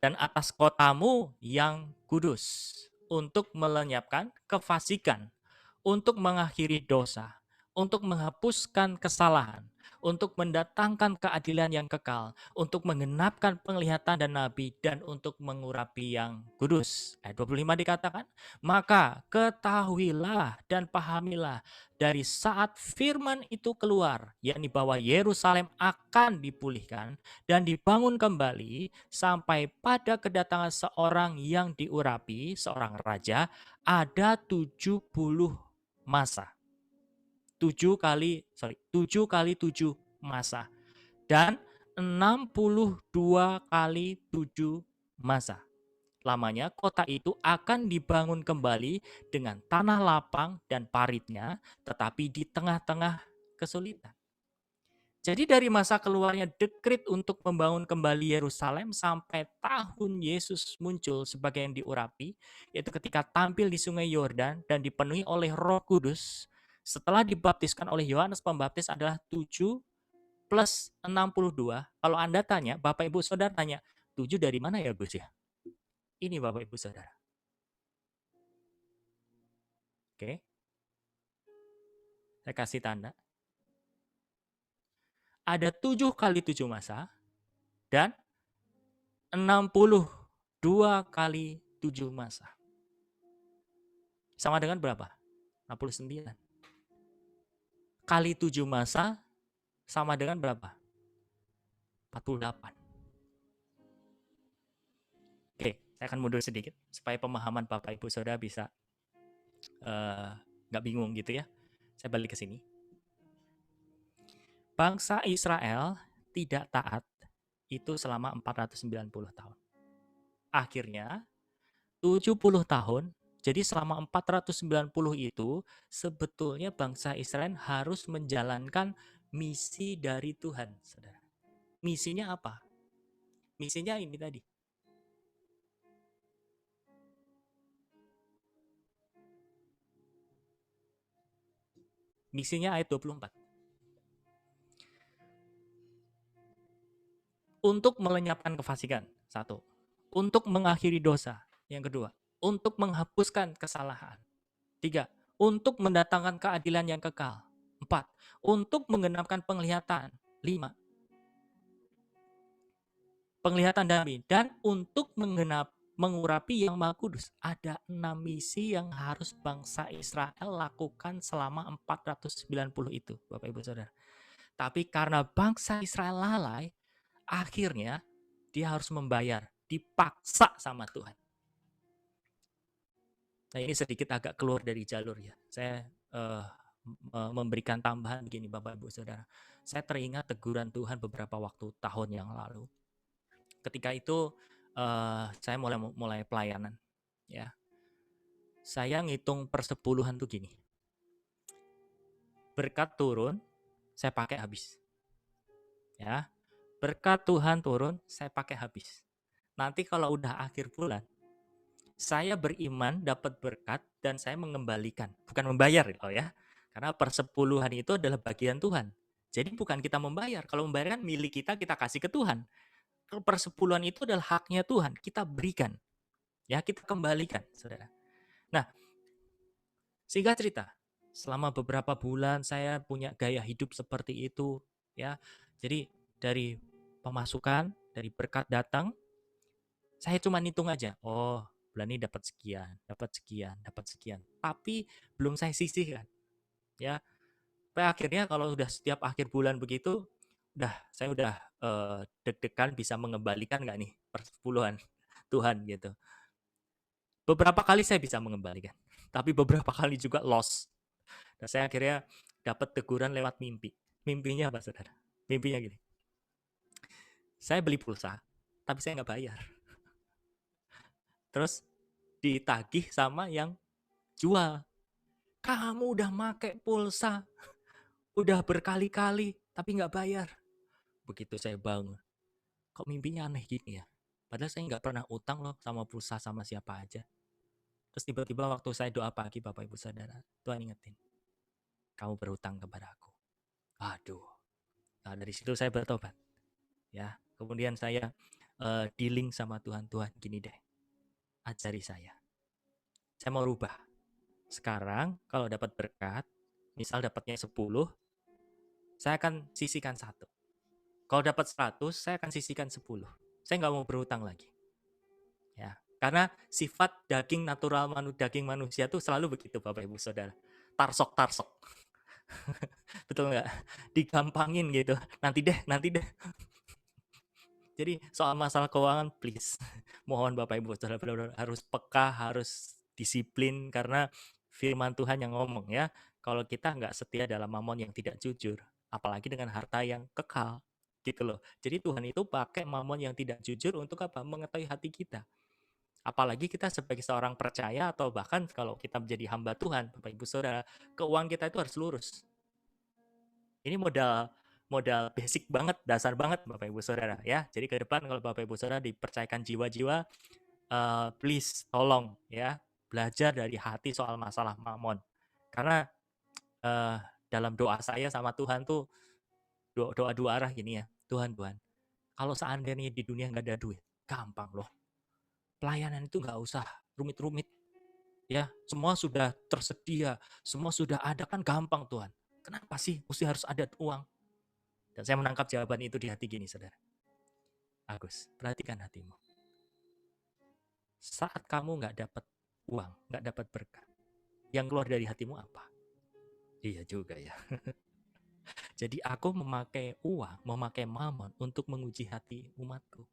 dan atas kotamu yang kudus untuk melenyapkan kefasikan, untuk mengakhiri dosa, untuk menghapuskan kesalahan, untuk mendatangkan keadilan yang kekal, untuk menggenapkan penglihatan dan nabi, dan untuk mengurapi yang kudus. Ayat 25 dikatakan, maka ketahuilah dan pahamilah dari saat firman itu keluar, yakni bahwa Yerusalem akan dipulihkan dan dibangun kembali sampai pada kedatangan seorang yang diurapi, seorang raja, ada 70 masa. 7 kali 7 masa dan 62 kali 7 masa. Lamanya kota itu akan dibangun kembali dengan tanah lapang dan paritnya, tetapi di tengah-tengah kesulitan. Jadi dari masa keluarnya dekrit untuk membangun kembali Yerusalem sampai tahun Yesus muncul sebagai yang diurapi, yaitu ketika tampil di sungai Yordan dan dipenuhi oleh Roh Kudus, setelah dibaptiskan oleh Yohanes Pembaptis adalah 7 plus 62. Kalau Anda tanya, Bapak Ibu Saudara tanya, 7 dari mana ya Gus ya? Ini Bapak Ibu Saudara. Oke. Saya kasih tanda. Ada 7 kali 7 masa dan 62 kali 7 masa. Sama dengan berapa? 69. Kali 7 masa sama dengan berapa? 48. Oke, saya akan mundur sedikit supaya pemahaman Bapak Ibu Saudara bisa nggak bingung gitu ya. Saya balik ke sini. Bangsa Israel tidak taat itu selama 490 tahun. Akhirnya 70 tahun, jadi selama 490 itu sebetulnya bangsa Israel harus menjalankan misi dari Tuhan, Saudara. Misinya apa? Misinya ini tadi. Misinya ayat 24. Untuk melenyapkan kefasikan, satu. Untuk mengakhiri dosa, yang kedua. Untuk menghapuskan kesalahan, tiga. Untuk mendatangkan keadilan yang kekal, empat. Untuk menggenapkan penglihatan, lima. Penglihatan dami, dan untuk mengurapi yang Maha Kudus. Ada 6 misi yang harus bangsa Israel lakukan selama 490 itu, Bapak Ibu Saudara. Tapi karena bangsa Israel lalai, akhirnya dia harus membayar, dipaksa sama Tuhan. Nah ini sedikit agak keluar dari jalur ya. Saya memberikan tambahan begini Bapak Ibu Saudara. Saya teringat teguran Tuhan beberapa waktu tahun yang lalu. Ketika itu saya mulai pelayanan ya. Saya ngitung persepuluhan tuh gini. Berkat turun, saya pakai habis. Ya. Berkat Tuhan turun, saya pakai habis. Nanti kalau udah akhir bulan, saya beriman dapat berkat dan saya mengembalikan, bukan membayar loh ya. Karena persepuluhan itu adalah bagian Tuhan. Jadi bukan kita membayar. Kalau membayar kan milik kita kasih ke Tuhan. Kalau persepuluhan itu adalah haknya Tuhan, kita berikan. Ya, kita kembalikan, Saudara. Nah, singkat cerita, selama beberapa bulan saya punya gaya hidup seperti itu, ya. Jadi dari pemasukan, dari berkat datang, saya cuma hitung aja. Oh, bulan ini dapat sekian, dapat sekian, dapat sekian. Tapi belum saya sisihkan. Ya. Sampai akhirnya kalau udah setiap akhir bulan begitu, saya udah deg-degan bisa mengembalikan nggak nih persepuluhan Tuhan gitu. Beberapa kali saya bisa mengembalikan, tapi beberapa kali juga loss. Dan saya akhirnya dapat teguran lewat mimpi. Mimpinya apa, saudara? Mimpinya gini, saya beli pulsa, tapi saya nggak bayar. Terus ditagih sama yang jual. Kamu udah make pulsa, udah berkali-kali, tapi nggak bayar. Begitu saya bangun, kok mimpinya aneh gini ya? Padahal saya nggak pernah utang loh sama pulsa sama siapa aja. Terus tiba-tiba waktu saya doa pagi, Bapak Ibu Saudara, Tuhan ingetin, kamu berutang kepada aku. Aduh. Nah, dari situ saya bertobat. Ya, kemudian saya dealing sama Tuhan. Tuhan, gini deh, ajari saya. Saya mau rubah. Sekarang kalau dapat berkat, misal dapatnya 10, saya akan sisihkan 1. Kalau dapat 100, saya akan sisihkan 10. Saya nggak mau berutang lagi. Ya, karena sifat daging natural daging manusia itu selalu begitu, Bapak Ibu Saudara. Tarsok-tarsok. Betul nggak? Digampangin gitu. Nanti deh. Jadi soal masalah keuangan, please, mohon Bapak Ibu Saudara benar-benar harus peka, harus disiplin, karena firman Tuhan yang ngomong ya, kalau kita nggak setia dalam mamon yang tidak jujur, apalagi dengan harta yang kekal, gitu loh. Jadi Tuhan itu pakai mamon yang tidak jujur untuk apa? Mengetahui hati kita. Apalagi kita sebagai seorang percaya atau bahkan kalau kita menjadi hamba Tuhan, Bapak Ibu Saudara, keuangan kita itu harus lurus. Ini modal basic banget, dasar banget Bapak Ibu Saudara ya. Jadi ke depan kalau Bapak Ibu Saudara dipercayakan jiwa-jiwa, please tolong ya belajar dari hati soal masalah mamon. Karena dalam doa saya sama Tuhan tuh doa dua arah gini ya. Tuhan, kalau seandainya di dunia nggak ada duit, gampang loh. Pelayanan itu nggak usah rumit-rumit ya. Semua sudah tersedia, semua sudah ada, kan gampang Tuhan. Kenapa sih mesti harus ada uang? Dan saya menangkap jawaban itu di hati gini, saudara. Agus, perhatikan hatimu. Saat kamu nggak dapat uang, nggak dapat berkat, yang keluar dari hatimu apa? Iya juga ya. Jadi aku memakai uang, memakai mamon untuk menguji hati umatku.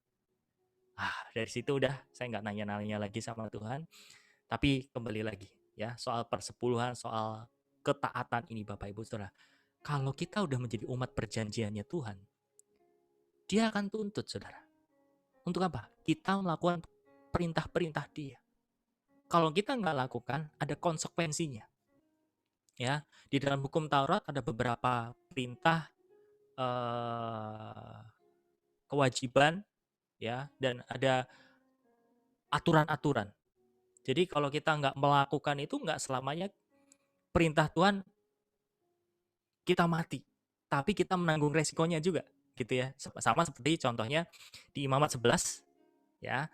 Dari situ udah saya nggak nanya-nanya lagi sama Tuhan. Tapi kembali lagi ya, soal persepuluhan, soal ketaatan ini Bapak Ibu Saudara. Kalau kita udah menjadi umat perjanjiannya Tuhan, Dia akan tuntut saudara. Untuk apa? Kita melakukan perintah-perintah Dia. Kalau kita nggak lakukan, ada konsekuensinya. Ya, di dalam hukum Taurat ada beberapa perintah, kewajiban, ya, dan ada aturan-aturan. Jadi kalau kita nggak melakukan itu, nggak selamanya perintah Tuhan kita mati, tapi kita menanggung resikonya juga, gitu ya. Sama seperti contohnya di Imamat 11, ya,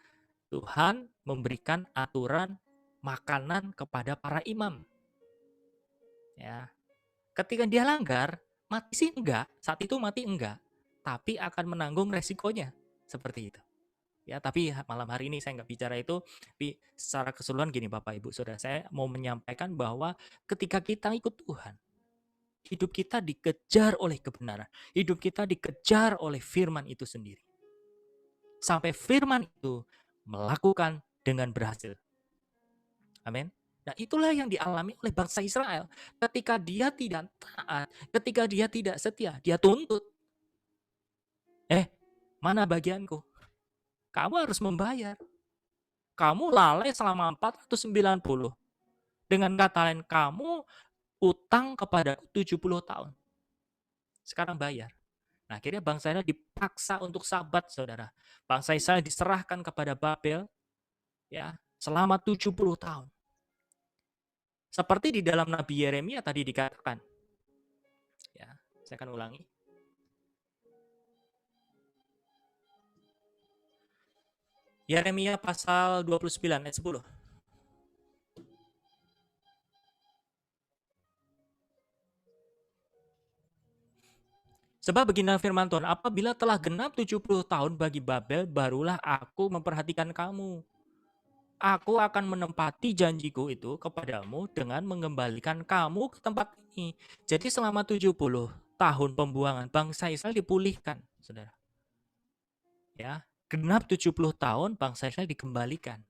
Tuhan memberikan aturan makanan kepada para imam. Ya. Ketika dia langgar, mati sih enggak, saat itu mati enggak, tapi akan menanggung resikonya, seperti itu. Ya, tapi malam hari ini saya nggak bicara itu, tapi secara keseluruhan gini Bapak Ibu Saudara, saya mau menyampaikan bahwa ketika kita ikut Tuhan, hidup kita dikejar oleh kebenaran, hidup kita dikejar oleh firman itu sendiri. Sampai firman itu melakukan dengan berhasil. Amin. Nah, itulah yang dialami oleh bangsa Israel. Ketika dia tidak taat, ketika dia tidak setia, dia tuntut. Mana bagianku? Kamu harus membayar. Kamu lalai selama 490. Dengan kata lain, kamu utang kepada 70 tahun. Sekarang bayar. Nah, akhirnya bangsa Israel dipaksa untuk sabat, saudara. Bangsa Israel diserahkan kepada Babel ya selama 70 tahun. Seperti di dalam Nabi Yeremia tadi dikatakan. Ya, saya akan ulangi. Yeremia pasal 29 ayat 10. Sebab beginilah firman Tuhan, apabila telah genap 70 tahun bagi Babel, barulah aku memperhatikan kamu. Aku akan menempati janjiku itu kepadamu dengan mengembalikan kamu ke tempat ini. Jadi selama 70 tahun pembuangan bangsa Israel dipulihkan, Saudara. Ya, genap 70 tahun bangsa Israel dikembalikan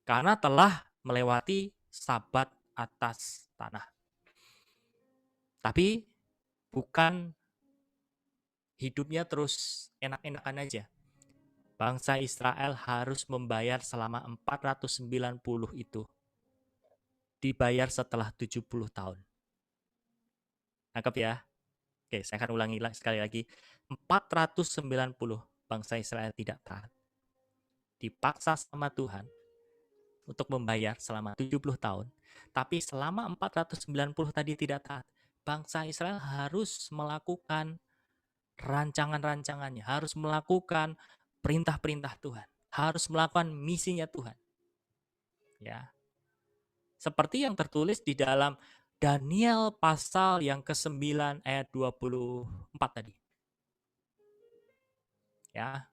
karena telah melewati sabat atas tanah. Tapi bukan hidupnya terus enak-enakan aja. Bangsa Israel harus membayar selama 490 itu. Dibayar setelah 70 tahun. Nangkep ya? Oke, saya akan ulangi sekali lagi. 490 bangsa Israel tidak taat. Dipaksa sama Tuhan untuk membayar selama 70 tahun. Tapi selama 490 tadi tidak taat. Bangsa Israel harus melakukan rancangan-rancangannya, harus melakukan perintah-perintah Tuhan, harus melakukan misinya Tuhan. Ya. Seperti yang tertulis di dalam Daniel pasal yang ke-9 ayat 24 tadi. Ya.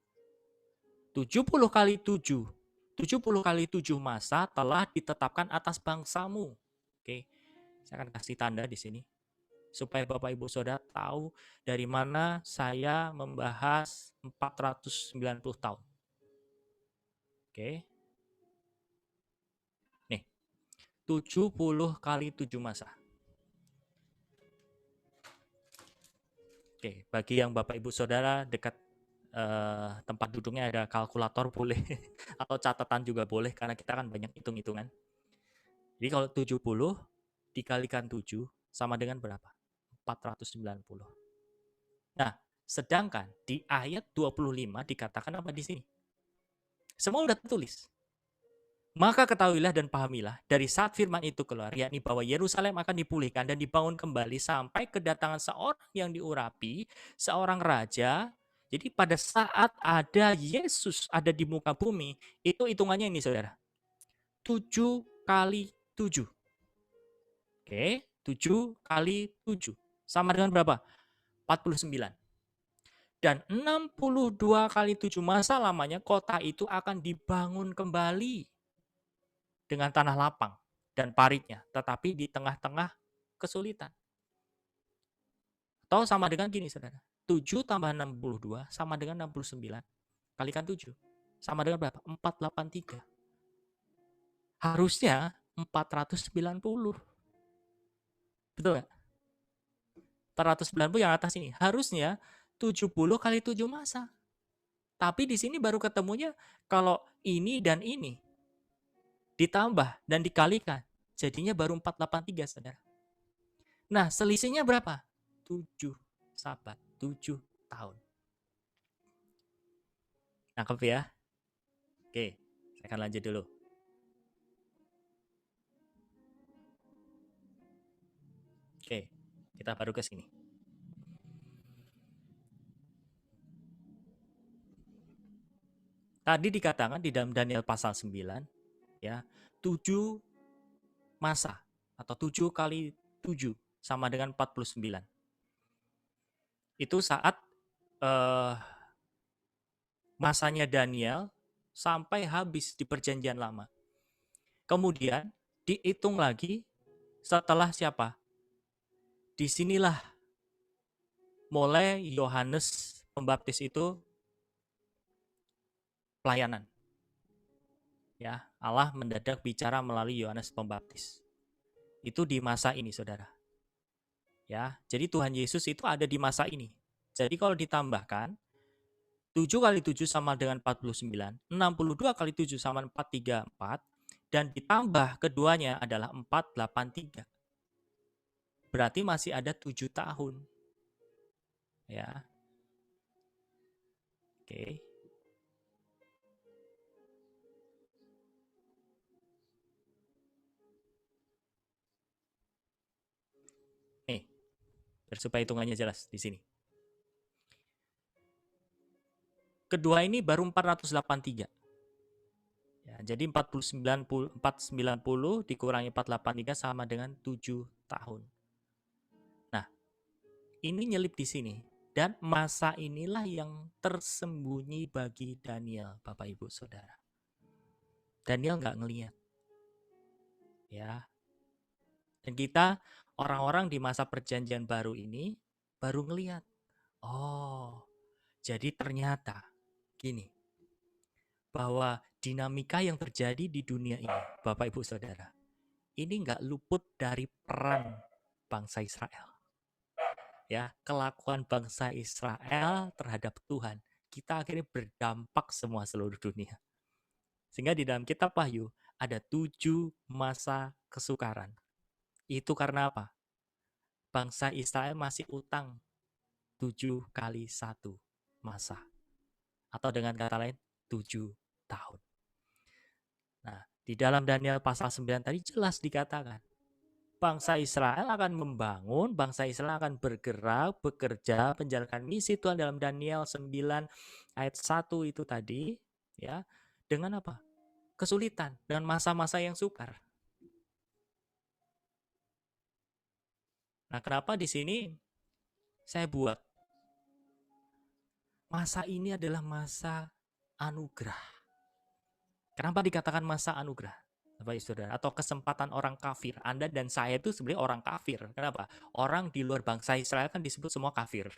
70 kali 7. 70 kali 7 masa telah ditetapkan atas bangsamu. Oke. Saya akan kasih tanda di sini supaya Bapak Ibu Saudara tahu dari mana saya membahas 490 tahun. Oke. Nih, 70 kali 7 masa. Oke, bagi yang Bapak Ibu Saudara dekat tempat duduknya ada kalkulator boleh atau catatan juga boleh karena kita kan banyak hitung-hitungan. Jadi kalau 70 dikalikan 7 sama dengan berapa? 490. Nah, sedangkan di ayat 25 dikatakan apa di sini? Semua udah tertulis. Maka ketahuilah dan pahamilah dari saat firman itu keluar, yakni bahwa Yerusalem akan dipulihkan dan dibangun kembali sampai kedatangan seorang yang diurapi, seorang raja. Jadi pada saat ada Yesus ada di muka bumi, itu hitungannya ini saudara. 7 kali 7. Oke, 7 kali 7. Sama dengan berapa? 49. Dan 62 kali 7 masa lamanya kota itu akan dibangun kembali dengan tanah lapang dan paritnya, tetapi di tengah-tengah kesulitan. Atau sama dengan gini, saudara. 7 tambah 62 sama dengan 69. Kalikan 7. Sama dengan berapa? 483. Harusnya 490. Betul nggak? 490 yang atas ini. Harusnya 70 kali 7 masa. Tapi di sini baru ketemunya kalau ini dan ini ditambah dan dikalikan. Jadinya baru 483, saudara. Nah, selisihnya berapa? 7 sabat, 7 tahun. Nangkep ya? Oke, saya akan lanjut dulu. Oke, kita baru ke sini. Tadi dikatakan di dalam Daniel pasal 9, ya, 7 masa atau 7 kali 7 sama dengan 49. Itu saat masanya Daniel sampai habis di perjanjian lama. Kemudian dihitung lagi setelah siapa? Disinilah mulai Yohanes Pembaptis itu pelayanan. Ya, Allah mendadak bicara melalui Yohanes Pembaptis. Itu di masa ini, saudara. Ya, jadi Tuhan Yesus itu ada di masa ini. Jadi kalau ditambahkan 7 kali 7 sama dengan 49, 62 kali 7 sama 434, dan ditambah keduanya adalah 483. Berarti masih ada 7 tahun. Ya. Oke. Nih, biar supaya hitungannya jelas di sini. Kedua ini baru 483. Ya, jadi 490 dikurangi 483 sama dengan 7 tahun. Nah, ini nyelip di sini. Dan masa inilah yang tersembunyi bagi Daniel, Bapak Ibu Saudara. Daniel nggak ngelihat, ya. Dan kita orang-orang di masa perjanjian baru ini baru ngelihat. Oh, jadi ternyata gini, bahwa dinamika yang terjadi di dunia ini, Bapak Ibu Saudara, ini nggak luput dari peran bangsa Israel. Ya, kelakuan bangsa Israel terhadap Tuhan, kita akhirnya berdampak semua seluruh dunia. Sehingga di dalam kitab Wahyu ada 7 masa kesukaran. Itu karena apa? Bangsa Israel masih utang 7 kali 1 masa. Atau dengan kata lain, 7 tahun. Nah, di dalam Daniel pasal 9 tadi jelas dikatakan, bangsa Israel akan membangun, bangsa Israel akan bergerak, bekerja, menjalankan misi Tuhan dalam Daniel 9 ayat 1 itu tadi, ya. Dengan apa? Kesulitan, dengan masa-masa yang sukar. Nah, kenapa di sini saya buat masa ini adalah masa anugerah. Kenapa dikatakan masa anugerah? Bapak Ibu Saudara, atau kesempatan orang kafir. Anda dan saya itu sebenarnya orang kafir. Kenapa? Orang di luar bangsa Israel kan disebut semua kafir.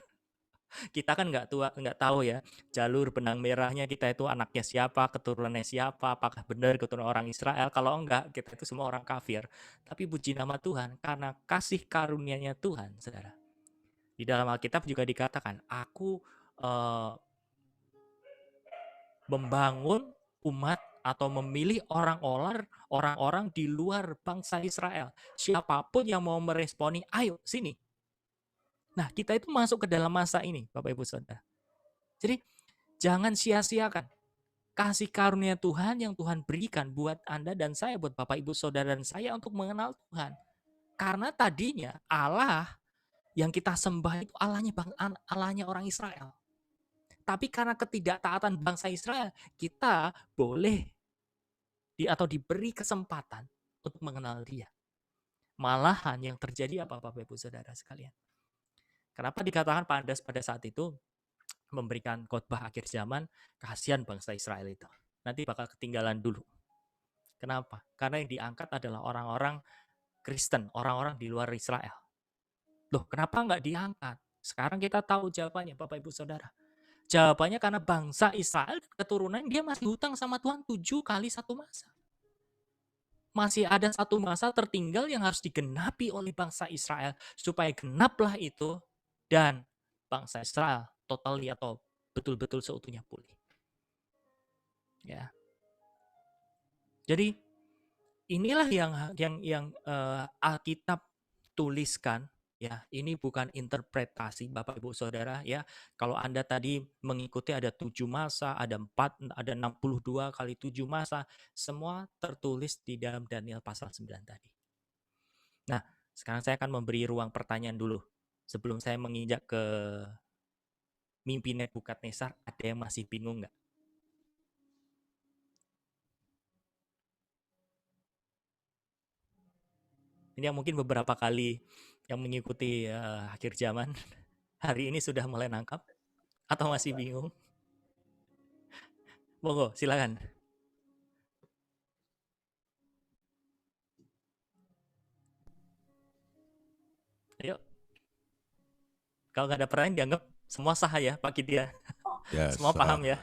Kita kan nggak tahu ya jalur benang merahnya kita itu anaknya siapa, keturunannya siapa, apakah benar keturunan orang Israel. Kalau enggak, kita itu semua orang kafir. Tapi puji nama Tuhan, karena kasih karunia-Nya Tuhan, saudara. Di dalam Alkitab juga dikatakan, aku membangun umat atau memilih orang-orang di luar bangsa Israel. Siapapun yang mau meresponi, ayo sini. Nah, kita itu masuk ke dalam masa ini, Bapak Ibu Saudara. Jadi, jangan sia-siakan kasih karunia Tuhan yang Tuhan berikan buat Anda dan saya, buat Bapak Ibu Saudara dan saya untuk mengenal Tuhan. Karena tadinya Allah yang kita sembah itu Allahnya orang Israel. Tapi karena ketidaktaatan bangsa Israel, kita boleh atau diberi kesempatan untuk mengenal Dia. Malahan yang terjadi apa Bapak Ibu Saudara sekalian? Kenapa dikatakan Pandas pada saat itu memberikan khotbah akhir zaman, kasihan bangsa Israel itu. Nanti bakal ketinggalan dulu. Kenapa? Karena yang diangkat adalah orang-orang Kristen, orang-orang di luar Israel. Loh, kenapa nggak diangkat? Sekarang kita tahu jawabannya, Bapak Ibu Saudara. Jawabannya karena bangsa Israel keturunan dia masih hutang sama Tuhan 7 kali 1 masa. Masih ada 1 masa tertinggal yang harus digenapi oleh bangsa Israel supaya genaplah itu dan bangsa Israel totally atau betul-betul seutuhnya pulih. Ya. Jadi inilah yang Alkitab tuliskan, ya. Ini bukan interpretasi Bapak Ibu Saudara, ya. Kalau Anda tadi mengikuti ada 7 masa, ada 62 kali 7 masa, semua tertulis di dalam Daniel pasal 9 tadi. Nah, sekarang saya akan memberi ruang pertanyaan dulu. Sebelum saya menginjak ke mimpi Nebukadnezar, ada yang masih bingung nggak? Ini yang mungkin beberapa kali yang mengikuti akhir zaman hari ini sudah mulai nangkap atau masih bingung? Monggo, silakan. Ayo. Kalau nggak ada pertanyaan dianggap semua sah ya, Pak Kidia. Ya, Semua paham ya.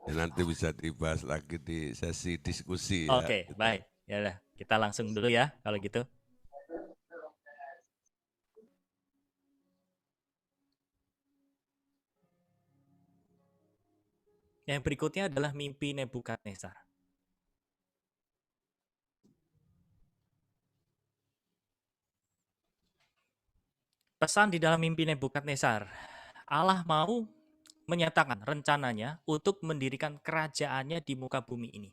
Nanti bisa dibahas lagi di sesi diskusi ya. Oke, baik. Ya udah, kita langsung dulu ya kalau gitu. Yang berikutnya adalah mimpi Nebukadnezar. Pesan di dalam mimpi Nebukadnezar, Allah mau menyatakan rencananya untuk mendirikan kerajaannya di muka bumi ini.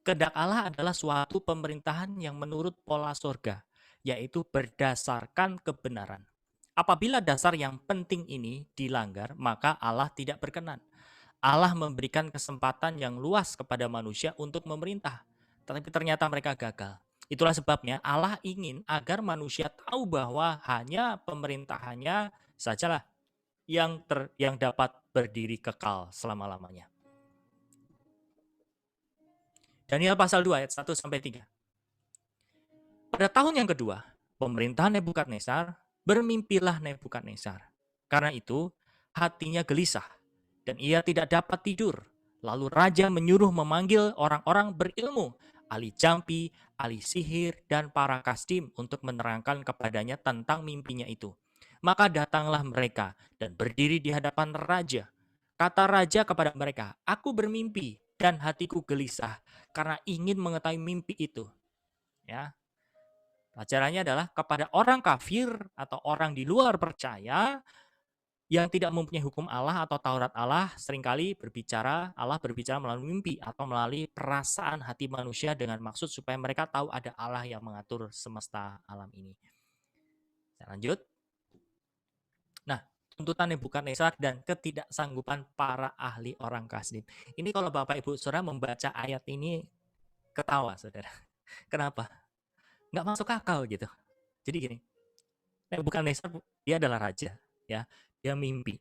Kehendak Allah adalah suatu pemerintahan yang menurut pola surga, yaitu berdasarkan kebenaran. Apabila dasar yang penting ini dilanggar, maka Allah tidak berkenan. Allah memberikan kesempatan yang luas kepada manusia untuk memerintah, tetapi ternyata mereka gagal. Itulah sebabnya Allah ingin agar manusia tahu bahwa hanya pemerintahannya sajalah yang dapat berdiri kekal selama-lamanya. Daniel pasal 2 ayat 1-3. Pada tahun yang kedua, pemerintahan Nebukadnezar, bermimpilah Nebukadnezar. Karena itu, hatinya gelisah dan ia tidak dapat tidur. Lalu raja menyuruh memanggil orang-orang berilmu, ahli jampi, ahli sihir, dan para kasdim untuk menerangkan kepadanya tentang mimpinya itu. Maka datanglah mereka dan berdiri di hadapan raja. Kata raja kepada mereka, "Aku bermimpi dan hatiku gelisah karena ingin mengetahui mimpi itu." Ya, pelajarannya adalah kepada orang kafir atau orang di luar percaya yang tidak mempunyai hukum Allah atau Taurat Allah, seringkali Allah berbicara melalui mimpi atau melalui perasaan hati manusia dengan maksud supaya mereka tahu ada Allah yang mengatur semesta alam ini. Saya lanjut. Nah, tuntutan Nebukadnezar dan ketidaksanggupan para ahli orang kasdim. Ini kalau Bapak Ibu Saudara membaca ayat ini ketawa, Saudara. Kenapa? Nggak masuk akal gitu. Jadi gini, Nebukadnezar dia adalah raja, ya. Dia mimpi.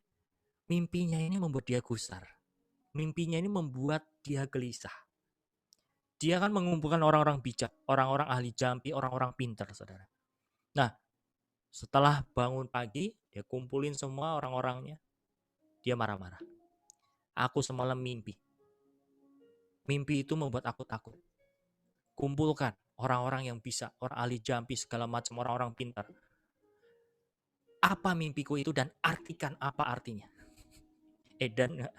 Mimpinya ini membuat dia gusar. Mimpinya ini membuat dia gelisah. Dia kan mengumpulkan orang-orang bijak, orang-orang ahli jampi, orang-orang pintar, Saudara. Nah, setelah bangun pagi, dia kumpulin semua orang-orangnya. Dia marah-marah. Aku semalam mimpi. Mimpi itu membuat aku takut. Kumpulkan orang-orang yang bisa, orang ahli jampi, segala macam orang-orang pintar. Apa mimpiku itu dan artikan apa artinya? Edan nggak?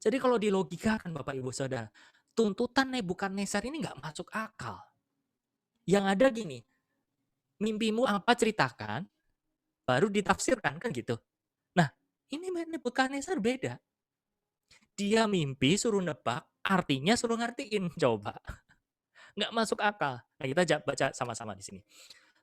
Jadi kalau dilogikakan Bapak Ibu Saudara, tuntutan Nebukadnezar ini nggak masuk akal. Yang ada gini, mimpimu apa ceritakan, baru ditafsirkan kan gitu. Nah, ini Nebukadnezar beda. Dia mimpi suruh nebak, artinya suruh ngertiin. Coba. Nggak masuk akal. Nah, kita baca sama-sama di sini.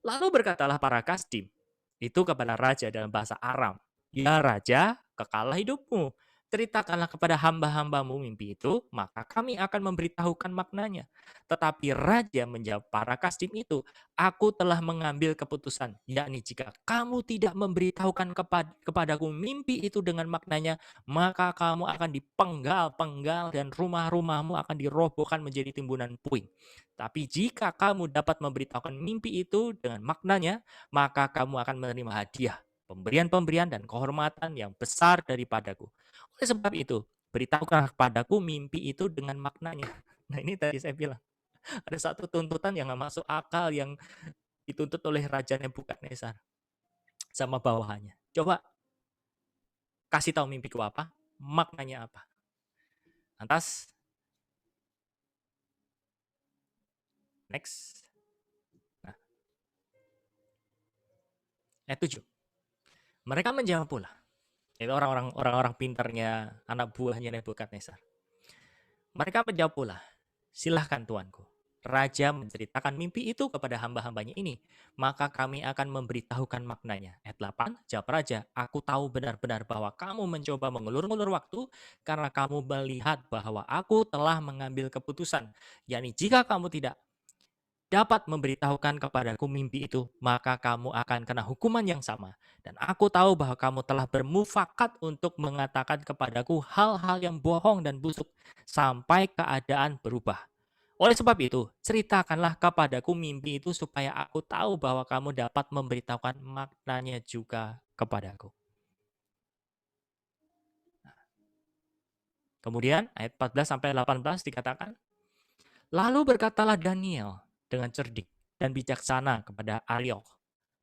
Lalu berkatalah para kasdim itu kepada raja dalam bahasa Aram. Ya raja, kekalah hidupmu. Ceritakanlah kepada hamba-hambamu mimpi itu, maka kami akan memberitahukan maknanya. Tetapi raja menjawab para kasdim itu, aku telah mengambil keputusan, yakni jika kamu tidak memberitahukan kepadaku mimpi itu dengan maknanya, maka kamu akan dipenggal-penggal dan rumah-rumahmu akan dirobohkan menjadi timbunan puing. Tapi jika kamu dapat memberitahukan mimpi itu dengan maknanya, maka kamu akan menerima hadiah, pemberian-pemberian dan kehormatan yang besar daripadaku. Oleh sebab itu, beritahukanlah kepadaku mimpi itu dengan maknanya. Nah ini tadi saya bilang, ada satu tuntutan yang gak masuk akal yang dituntut oleh Raja Nebukadnezar sama bawahannya. Coba kasih tahu mimpiku apa, maknanya apa. Lantas, next. Nah, ayat 7. Mereka menjawab pula. Itu orang-orang pintarnya anak buahnya Nebukadnezar. Mereka menjawab pula, silahkan tuanku. Raja menceritakan mimpi itu kepada hamba-hambanya ini, maka kami akan memberitahukan maknanya. Ayat 8, jawab raja, aku tahu benar-benar bahwa kamu mencoba mengulur-ngulur waktu karena kamu melihat bahwa aku telah mengambil keputusan. Yakni jika kamu tidak dapat memberitahukan kepadaku mimpi itu, maka kamu akan kena hukuman yang sama. Dan aku tahu bahwa kamu telah bermufakat untuk mengatakan kepadaku hal-hal yang bohong dan busuk sampai keadaan berubah. Oleh sebab itu, ceritakanlah kepadaku mimpi itu supaya aku tahu bahwa kamu dapat memberitahukan maknanya juga kepadaku. Kemudian ayat 14-18 dikatakan, lalu berkatalah Daniel dengan cerdik dan bijaksana kepada Ariok,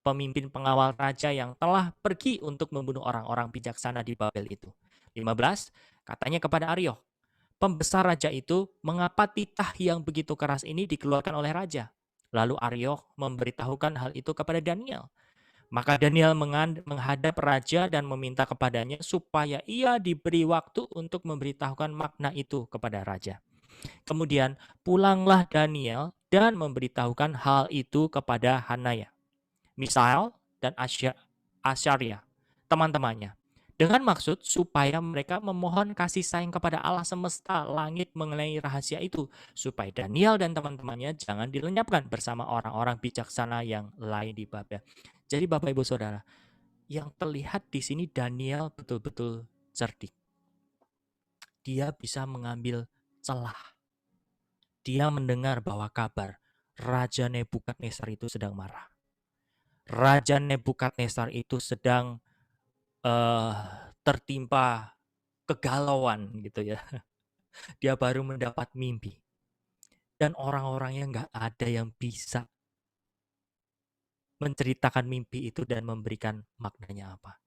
pemimpin pengawal raja yang telah pergi untuk membunuh orang-orang bijaksana di Babel itu. 15, katanya kepada Ariok, pembesar raja itu, mengapa titah yang begitu keras ini dikeluarkan oleh raja? Lalu Ariok memberitahukan hal itu kepada Daniel. Maka Daniel menghadap raja dan meminta kepadanya supaya ia diberi waktu untuk memberitahukan makna itu kepada raja. Kemudian pulanglah Daniel dan memberitahukan hal itu kepada Hanaya, Misael, dan Asyarya, teman-temannya. Dengan maksud supaya mereka memohon kasih sayang kepada Allah semesta langit mengenai rahasia itu. Supaya Daniel dan teman-temannya jangan dilenyapkan bersama orang-orang bijaksana yang lain di Babel. Jadi Bapak Ibu Saudara, yang terlihat di sini Daniel betul-betul cerdik. Dia bisa mengambil celah. Dia mendengar bahwa kabar Raja Nebukadnezar itu sedang marah. Raja Nebukadnezar itu sedang eh, tertimpa kegalauan gitu ya. Dia baru mendapat mimpi. Dan orang-orangnya nggak ada yang bisa menceritakan mimpi itu dan memberikan maknanya apa.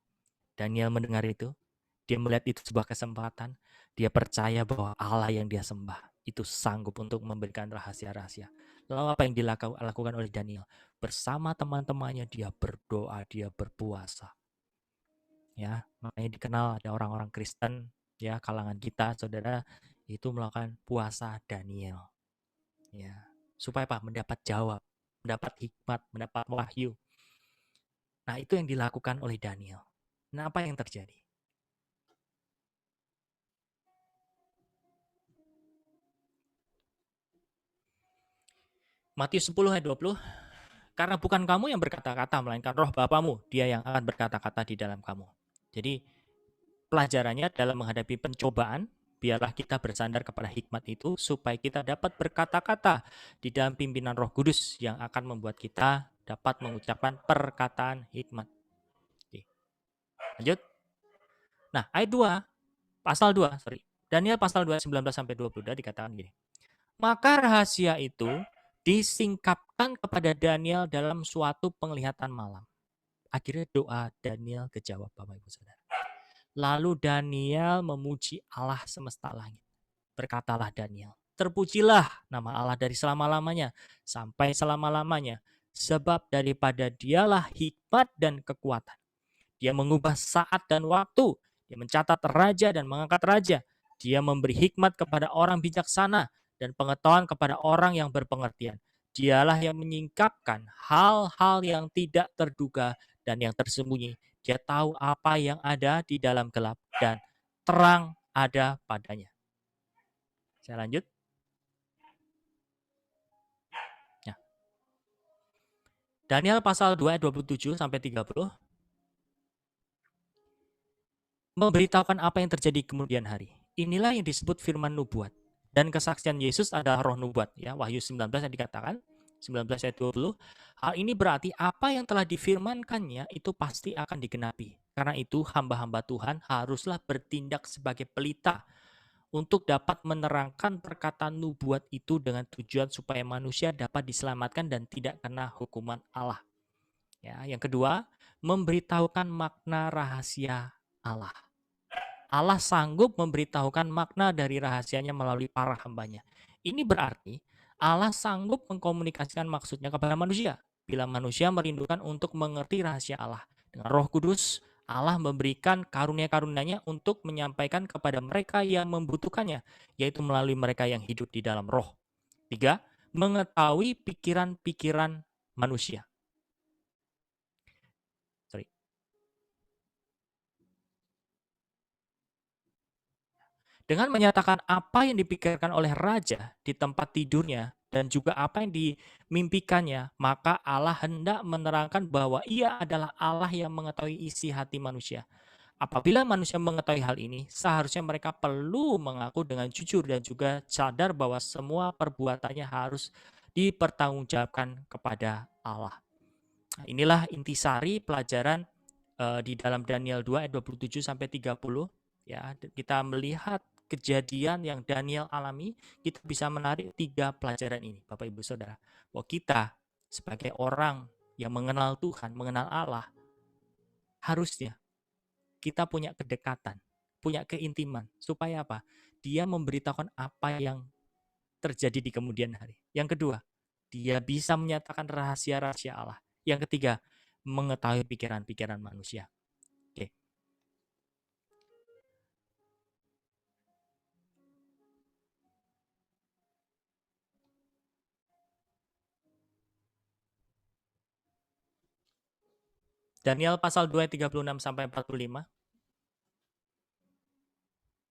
Daniel mendengar itu, dia melihat itu sebuah kesempatan, dia percaya bahwa Allah yang dia sembah itu sanggup untuk memberikan rahasia-rahasia. Lalu apa yang dilakukan oleh Daniel? Bersama teman-temannya dia berdoa, dia berpuasa. Ya, makanya dikenal ada orang-orang Kristen ya kalangan kita saudara itu melakukan puasa Daniel. Ya, supaya apa? Mendapat jawab, mendapat hikmat, mendapat wahyu. Nah, itu yang dilakukan oleh Daniel. Nah, apa yang terjadi? Matius 10 ayat 20, karena bukan kamu yang berkata-kata, melainkan roh Bapamu, dia yang akan berkata-kata di dalam kamu. Jadi, pelajarannya dalam menghadapi pencobaan, biarlah kita bersandar kepada hikmat itu, supaya kita dapat berkata-kata di dalam pimpinan Roh Kudus yang akan membuat kita dapat mengucapkan perkataan hikmat. Oke, lanjut. Nah, ayat 2, pasal 2, Daniel pasal 2, 19-20, dikatakan gini. Maka rahasia itu disingkapkan kepada Daniel dalam suatu penglihatan malam. Akhirnya doa Daniel kejawab, Bapak Ibu Saudara. Lalu Daniel memuji Allah semesta langit. Berkatalah Daniel, terpujilah nama Allah dari selama-lamanya sampai selama-lamanya, sebab daripada dialah hikmat dan kekuatan. Dia mengubah saat dan waktu, dia mencatat raja dan mengangkat raja, dia memberi hikmat kepada orang bijaksana dan pengetahuan kepada orang yang berpengertian. Dialah yang menyingkapkan hal-hal yang tidak terduga dan yang tersembunyi. Dia tahu apa yang ada di dalam gelap dan terang ada padanya. Saya lanjut. Ya. Daniel pasal 2 ayat 27 sampai 30 memberitahukan apa yang terjadi kemudian hari. Inilah yang disebut firman nubuat. Dan kesaksian Yesus adalah roh nubuat. Ya, Wahyu 19 yang dikatakan, 19 ayat 20. Hal ini berarti apa yang telah difirmankannya itu pasti akan digenapi. Karena itu hamba-hamba Tuhan haruslah bertindak sebagai pelita untuk dapat menerangkan perkataan nubuat itu dengan tujuan supaya manusia dapat diselamatkan dan tidak kena hukuman Allah. Ya, yang kedua, memberitahukan makna rahasia Allah. Allah sanggup memberitahukan makna dari rahasianya melalui para hambanya. Ini berarti Allah sanggup mengkomunikasikan maksudnya kepada manusia. Bila manusia merindukan untuk mengerti rahasia Allah. Dengan Roh Kudus, Allah memberikan karunia-karunia-Nya untuk menyampaikan kepada mereka yang membutuhkannya, yaitu melalui mereka yang hidup di dalam roh. 3. Mengetahui pikiran-pikiran manusia. Dengan menyatakan apa yang dipikirkan oleh raja di tempat tidurnya dan juga apa yang dimimpikannya, maka Allah hendak menerangkan bahwa Ia adalah Allah yang mengetahui isi hati manusia. Apabila manusia mengetahui hal ini, seharusnya mereka perlu mengaku dengan jujur dan juga sadar bahwa semua perbuatannya harus dipertanggungjawabkan kepada Allah. Nah, inilah intisari pelajaran di dalam Daniel 2 ayat 27 sampai 30. Ya, kita melihat kejadian yang Daniel alami, kita bisa menarik 3 pelajaran ini, Bapak Ibu Saudara. Bahwa kita sebagai orang yang mengenal Tuhan, mengenal Allah, harusnya kita punya kedekatan, punya keintiman. Supaya apa? Dia memberitahukan apa yang terjadi di kemudian hari. Yang kedua, dia bisa menyatakan rahasia-rahasia Allah. Yang ketiga, mengetahui pikiran-pikiran manusia. Oke. Daniel pasal 2 36 sampai 45.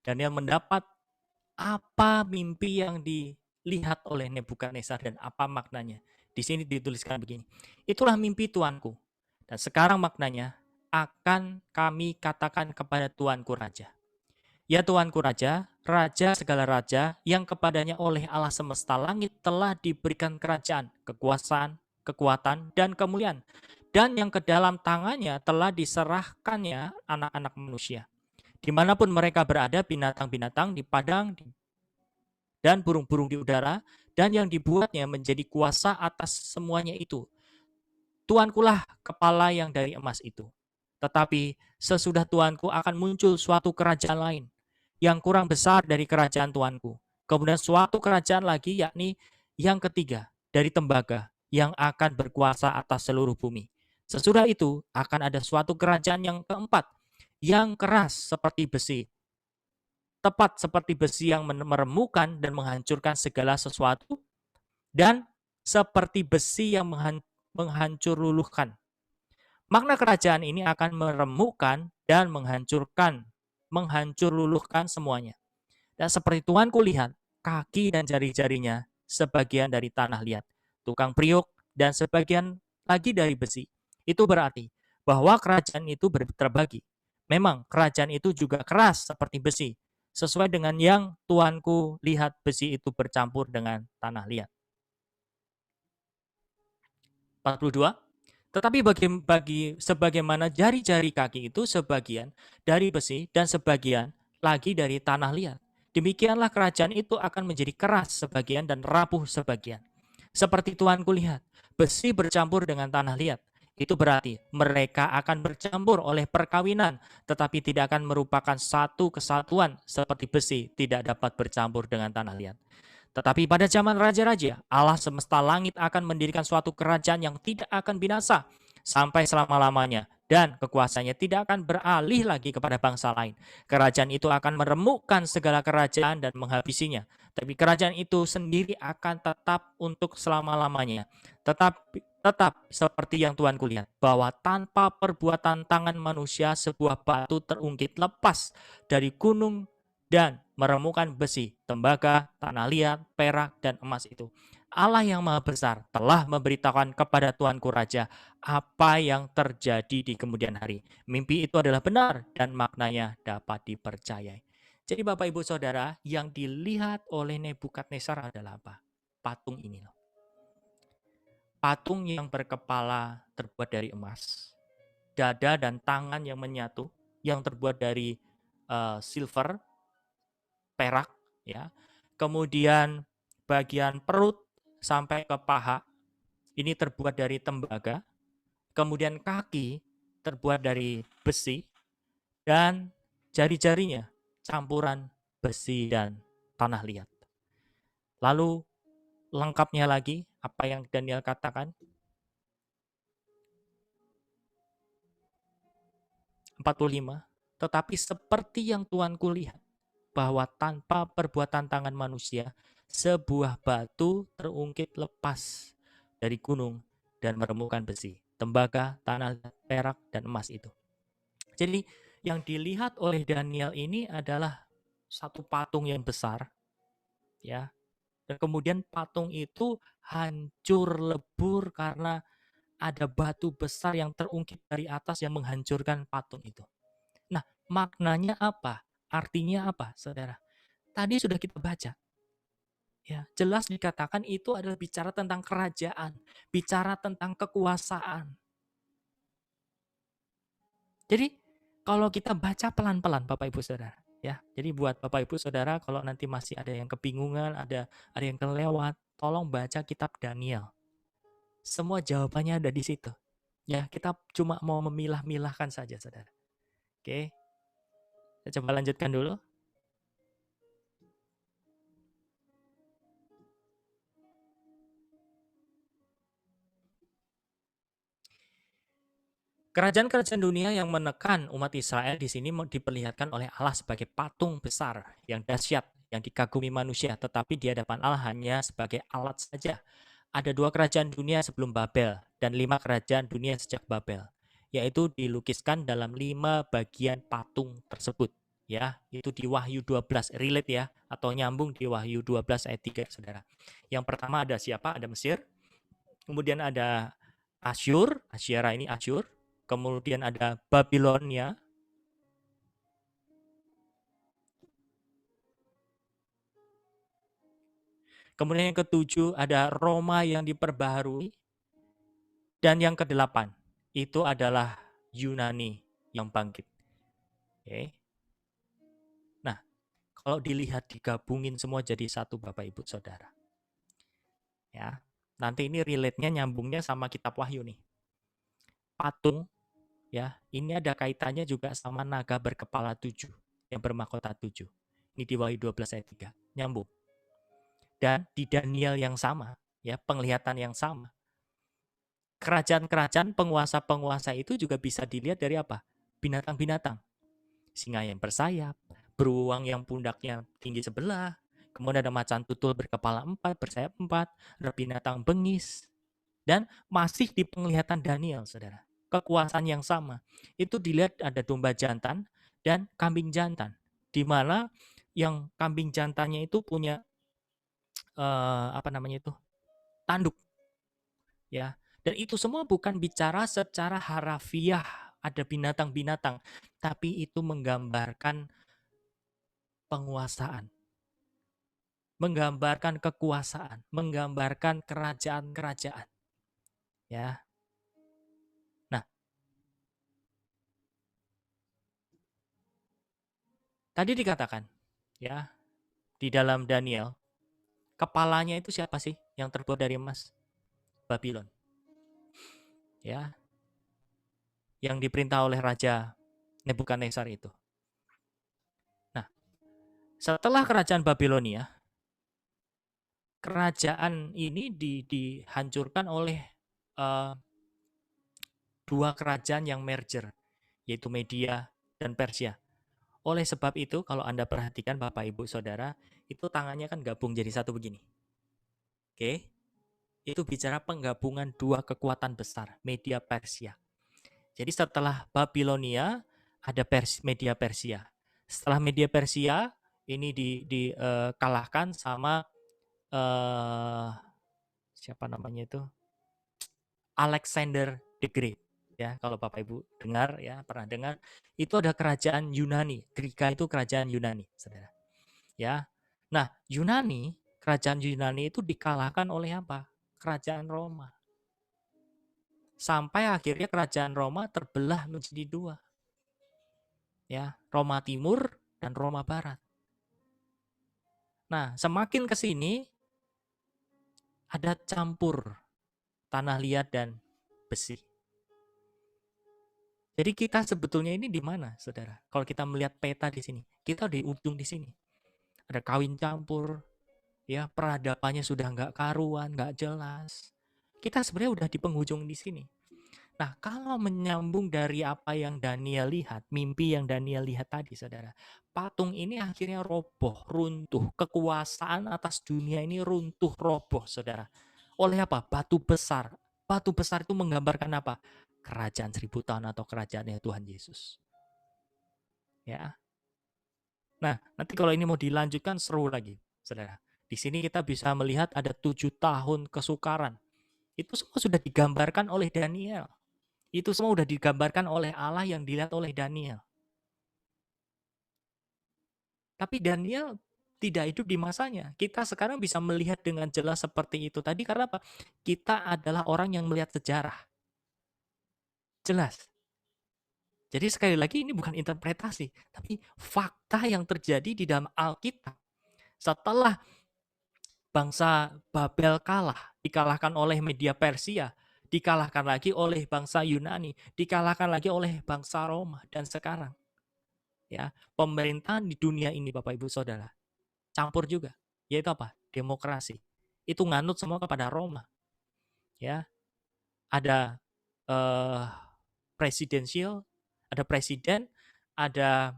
Daniel mendapat apa mimpi yang dilihat oleh Nebukadnezar dan apa maknanya. Di sini dituliskan begini. Itulah mimpi tuanku. Dan sekarang maknanya akan kami katakan kepada tuanku raja. Ya Tuanku Raja, Raja segala raja, yang kepadanya oleh Allah semesta langit telah diberikan kerajaan, kekuasaan, kekuatan, dan kemuliaan. Dan yang ke dalam tangannya telah diserahkannya anak-anak manusia. Dimanapun mereka berada, binatang-binatang di padang dan burung-burung di udara, dan yang dibuatnya menjadi kuasa atas semuanya itu. Tuankulah kepala yang dari emas itu. Tetapi sesudah Tuanku akan muncul suatu kerajaan lain yang kurang besar dari kerajaan Tuanku. Kemudian suatu kerajaan lagi, yakni yang ketiga dari tembaga yang akan berkuasa atas seluruh bumi. Sesudah itu akan ada suatu kerajaan yang keempat yang keras seperti besi, tepat seperti besi yang meremukan dan menghancurkan segala sesuatu, dan seperti besi yang menghancur luluhkan. Makna kerajaan ini akan meremukkan dan menghancur luluhkan semuanya. Dan seperti Tuanku lihat, kaki dan jari-jarinya sebagian dari tanah liat, tukang priuk, dan sebagian lagi dari besi. Itu berarti bahwa kerajaan itu terbagi. Memang kerajaan itu juga keras seperti besi, sesuai dengan yang Tuanku lihat besi itu bercampur dengan tanah liat. 42. Tetapi sebagaimana jari-jari kaki itu sebagian dari besi dan sebagian lagi dari tanah liat, demikianlah kerajaan itu akan menjadi keras sebagian dan rapuh sebagian. Seperti Tuanku lihat, besi bercampur dengan tanah liat. Itu berarti mereka akan bercampur oleh perkawinan, tetapi tidak akan merupakan satu kesatuan seperti besi tidak dapat bercampur dengan tanah liat. Tetapi pada zaman raja-raja, Allah semesta langit akan mendirikan suatu kerajaan yang tidak akan binasa sampai selama-lamanya, dan kekuasaannya tidak akan beralih lagi kepada bangsa lain. Kerajaan itu akan meremukkan segala kerajaan dan menghabisinya. Tapi kerajaan itu sendiri akan tetap untuk selama-lamanya. Tetap seperti yang Tuhan kulihat, bahwa tanpa perbuatan tangan manusia sebuah batu terungkit lepas dari gunung dan meremukkan besi, tembaga, tanah liat, perak, dan emas itu. Allah yang Maha Besar telah memberitahukan kepada Tuanku Raja apa yang terjadi di kemudian hari. Mimpi itu adalah benar dan maknanya dapat dipercayai. Jadi Bapak Ibu Saudara, yang dilihat oleh Nebukadnezar adalah apa? Patung ini loh. Patung yang berkepala terbuat dari emas, dada dan tangan yang menyatu yang terbuat dari silver, perak, ya. Kemudian bagian perut sampai ke paha ini terbuat dari tembaga. Kemudian kaki terbuat dari besi, dan jari-jarinya campuran besi dan tanah liat. Lalu lengkapnya lagi apa yang Daniel katakan. 45. Tetapi seperti yang Tuanku lihat, bahwa tanpa perbuatan tangan manusia, sebuah batu terungkit lepas dari gunung dan meremukkan besi, tembaga, tanah, perak, dan emas itu. Jadi yang dilihat oleh Daniel ini adalah satu patung yang besar, ya. Dan kemudian patung itu hancur lebur karena ada batu besar yang terungkit dari atas yang menghancurkan patung itu. Nah, maknanya apa? Artinya apa, saudara? Tadi sudah kita baca. Ya, jelas dikatakan itu adalah bicara tentang kerajaan, bicara tentang kekuasaan. Jadi, kalau kita baca pelan-pelan Bapak Ibu Saudara, ya. Jadi buat Bapak Ibu Saudara kalau nanti masih ada yang kebingungan, ada yang kelewat, tolong baca kitab Daniel. Semua jawabannya ada di situ. Ya, kita cuma mau memilah-milahkan saja, Saudara. Oke. Saya coba lanjutkan dulu. Kerajaan-kerajaan dunia yang menekan umat Israel di sini diperlihatkan oleh Allah sebagai patung besar yang dahsyat, yang dikagumi manusia, tetapi di hadapan Allah hanya sebagai alat saja. Ada 2 kerajaan dunia sebelum Babel dan 5 kerajaan dunia sejak Babel, yaitu dilukiskan dalam 5 bagian patung tersebut. Ya, itu di Wahyu 12 relate ya, atau nyambung di Wahyu 12 ayat 3, Saudara. Yang pertama ada siapa? Ada Mesir. Kemudian ada Asyur, Asyara ini Asyur. Kemudian ada Babilonia. Kemudian yang ke-7 ada Roma yang diperbaharui. Dan yang ke-8 itu adalah Yunani yang bangkit. Oke. Nah, kalau dilihat digabungin semua jadi satu Bapak Ibu Saudara. Ya. Nanti ini relate-nya nyambungnya sama kitab Wahyu nih. Patung ya, ini ada kaitannya juga sama naga berkepala 7 yang bermahkota 7. Ini di Wahyu 12 ayat 3. Nyambung. Dan di Daniel yang sama, ya, penglihatan yang sama. Kerajaan-kerajaan, penguasa-penguasa itu juga bisa dilihat dari apa? Binatang-binatang. Singa yang bersayap, beruang yang pundaknya tinggi sebelah, kemudian ada macan tutul berkepala 4, bersayap 4, ada binatang bengis, dan masih di penglihatan Daniel, saudara. Kekuasaan yang sama. Itu dilihat ada domba jantan dan kambing jantan. Di mana yang kambing jantannya itu punya tanduk, ya. Dan itu semua bukan bicara secara harafiah ada binatang-binatang, tapi itu menggambarkan penguasaan, menggambarkan kekuasaan, menggambarkan kerajaan-kerajaan, ya. Nah, tadi dikatakan, ya, di dalam Daniel, kepalanya itu siapa sih yang terbuat dari emas? Babylon. Ya, yang diperintah oleh Raja Nebukadnezar itu. Nah, setelah kerajaan Babilonia, kerajaan ini dihancurkan oleh dua kerajaan yang merger, yaitu Media dan Persia. Oleh sebab itu, kalau Anda perhatikan Bapak Ibu Saudara, itu tangannya kan gabung jadi satu begini. Oke? Itu bicara penggabungan dua kekuatan besar, Media Persia. Jadi setelah Babilonia ada Media Persia. Setelah Media Persia ini dikalahkan sama siapa namanya itu? Alexander the Great. Ya, kalau Bapak Ibu dengar ya, pernah dengar, itu ada kerajaan Yunani. Grika itu kerajaan Yunani, Saudara. Ya. Nah, kerajaan Yunani itu dikalahkan oleh apa? Kerajaan Roma. Sampai akhirnya kerajaan Roma terbelah menjadi dua. Ya, Roma Timur dan Roma Barat. Nah, semakin ke sini ada campur tanah liat dan besi. Jadi kita sebetulnya ini di mana, Saudara? Kalau kita melihat peta di sini, kita di ujung di sini. Ada kawin campur, ya, peradabannya sudah nggak karuan, nggak jelas. Kita sebenarnya udah di penghujung di sini. Nah, kalau menyambung dari apa yang Daniel lihat, mimpi yang Daniel lihat tadi, Saudara, patung ini akhirnya roboh, runtuh. Kekuasaan atas dunia ini runtuh, roboh, Saudara. Oleh apa? Batu besar. Batu besar itu menggambarkan apa? Kerajaan 1000 tahun atau kerajaannya Tuhan Yesus. Ya. Nah, nanti kalau ini mau dilanjutkan seru lagi, Saudara. Di sini kita bisa melihat ada 7 tahun kesukaran. Itu semua sudah digambarkan oleh Daniel. Itu semua sudah digambarkan oleh Allah yang dilihat oleh Daniel. Tapi Daniel tidak hidup di masanya. Kita sekarang bisa melihat dengan jelas seperti itu tadi karena apa? Kita adalah orang yang melihat sejarah. Jelas. Jadi sekali lagi ini bukan interpretasi, tapi fakta yang terjadi di dalam Alkitab. Setelah bangsa Babel kalah, dikalahkan oleh Media Persia, dikalahkan lagi oleh bangsa Yunani, dikalahkan lagi oleh bangsa Roma, dan sekarang ya pemerintahan di dunia ini Bapak Ibu Saudara campur juga, yaitu apa? Demokrasi. Itu nganut semua kepada Roma. Ya, ada presidensial, ada presiden, ada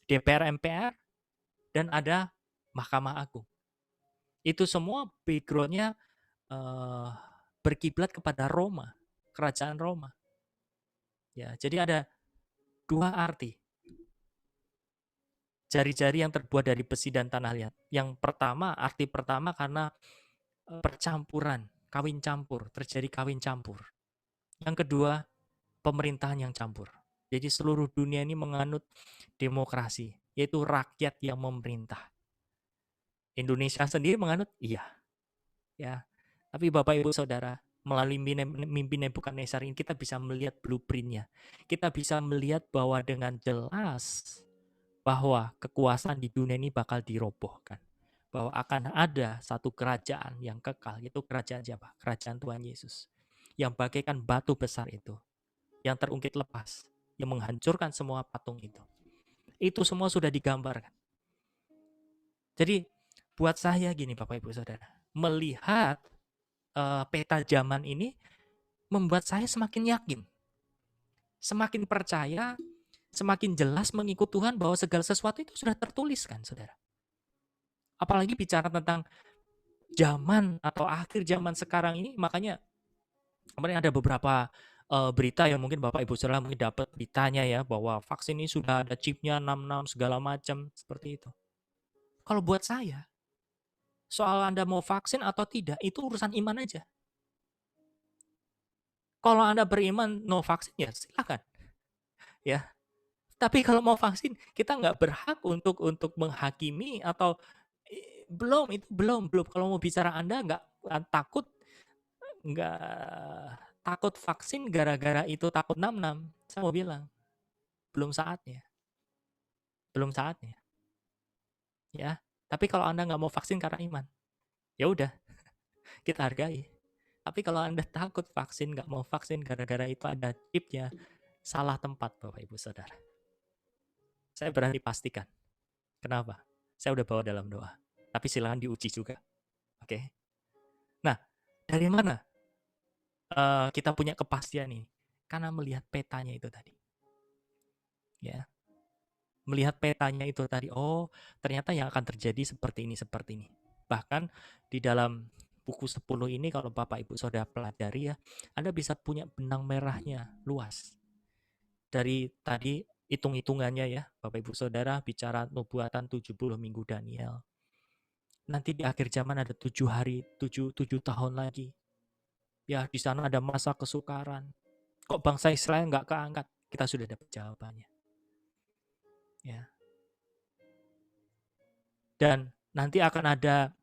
DPR MPR, dan ada Mahkamah Agung. Itu semua background-nya berkiblat kepada Roma, kerajaan Roma. Ya, jadi ada dua arti. Jari-jari yang terbuat dari besi dan tanah liat. Yang pertama, arti pertama karena percampuran, kawin campur, terjadi kawin campur. Yang kedua, pemerintahan yang campur. Jadi seluruh dunia ini menganut demokrasi, yaitu rakyat yang memerintah. Indonesia sendiri menganut, iya, ya. Tapi Bapak Ibu Saudara, melalui mimpi Nebukadnezar ini kita bisa melihat blueprint-nya. Kita bisa melihat bahwa dengan jelas bahwa kekuasaan di dunia ini bakal dirobohkan. Bahwa akan ada satu kerajaan yang kekal, yaitu kerajaan siapa? Kerajaan Tuhan Yesus. Yang bagaikan batu besar itu, yang terungkit lepas, yang menghancurkan semua patung itu. Itu semua sudah digambarkan. Jadi buat saya gini Bapak Ibu Saudara, melihat peta zaman ini membuat saya semakin yakin, semakin percaya, semakin jelas mengikut Tuhan bahwa segala sesuatu itu sudah tertulis kan Saudara. Apalagi bicara tentang zaman atau akhir zaman sekarang ini, makanya kemarin ada beberapa berita yang mungkin Bapak Ibu Saudara mungkin dapat beritanya ya, bahwa vaksin ini sudah ada chipnya 66 segala macam seperti itu. Kalau buat saya, soal Anda mau vaksin atau tidak, itu urusan iman aja. Kalau Anda beriman no vaksin ya silakan. Ya. Tapi kalau mau vaksin, kita nggak berhak untuk menghakimi atau belum itu belum. Kalau mau bicara Anda nggak takut vaksin gara-gara itu takut 66. Saya mau bilang belum saatnya, belum saatnya. Ya. Tapi kalau Anda nggak mau vaksin karena iman, ya udah kita hargai. Tapi kalau Anda takut vaksin, nggak mau vaksin gara-gara itu ada chipnya, salah tempat Bapak Ibu Saudara. Saya berani pastikan. Kenapa? Saya udah bawa dalam doa. Tapi silakan diuji juga. Oke. Nah, dari mana kita punya kepastian ini? Karena melihat petanya itu tadi. Ya. Melihat petanya itu tadi, oh ternyata yang akan terjadi seperti ini, seperti ini. Bahkan di dalam buku 10 ini kalau Bapak Ibu Saudara pelajari ya, Anda bisa punya benang merahnya luas. Dari tadi hitung-hitungannya ya, Bapak Ibu Saudara bicara nubuatan 70 minggu Daniel. Nanti di akhir zaman ada 7 hari, 7 tahun lagi. Ya, di sana ada masa kesukaran. Kok bangsa Israel nggak keangkat? Kita sudah dapat jawabannya. Ya. Dan nanti akan ada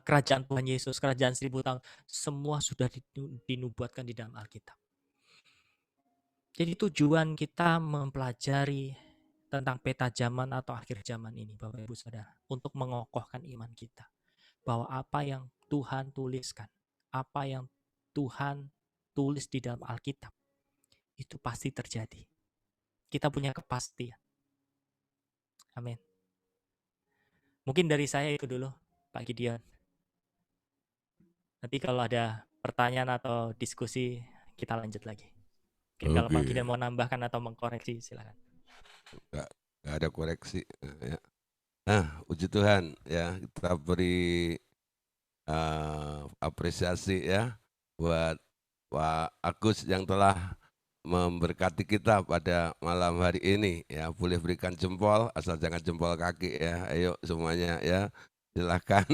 kerajaan Tuhan Yesus, kerajaan 1000 tahun. Semua sudah dinubuatkan di dalam Alkitab. Jadi tujuan kita mempelajari tentang peta zaman atau akhir zaman ini, Bapak Ibu Saudara, untuk mengokohkan iman kita. Bahwa apa yang Tuhan tuliskan, apa yang Tuhan tulis di dalam Alkitab, itu pasti terjadi. Kita punya kepastian. Amin. Mungkin dari saya itu dulu, Pak Gideon. Nanti kalau ada pertanyaan atau diskusi, kita lanjut lagi. Mungkin kalau Pak Gideon mau nambahkan atau mengkoreksi, silakan. Nggak ada koreksi. Ya. Nah, puji Tuhan ya, kita beri apresiasi ya buat Pak Agus yang telah memberkati kita pada malam hari ini ya. Boleh berikan jempol, asal jangan jempol kaki ya. Ayo semuanya ya, silakan.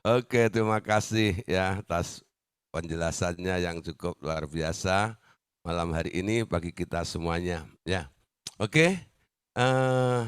Oke, terima kasih ya atas penjelasannya yang cukup luar biasa malam hari ini bagi kita semuanya ya. Oke.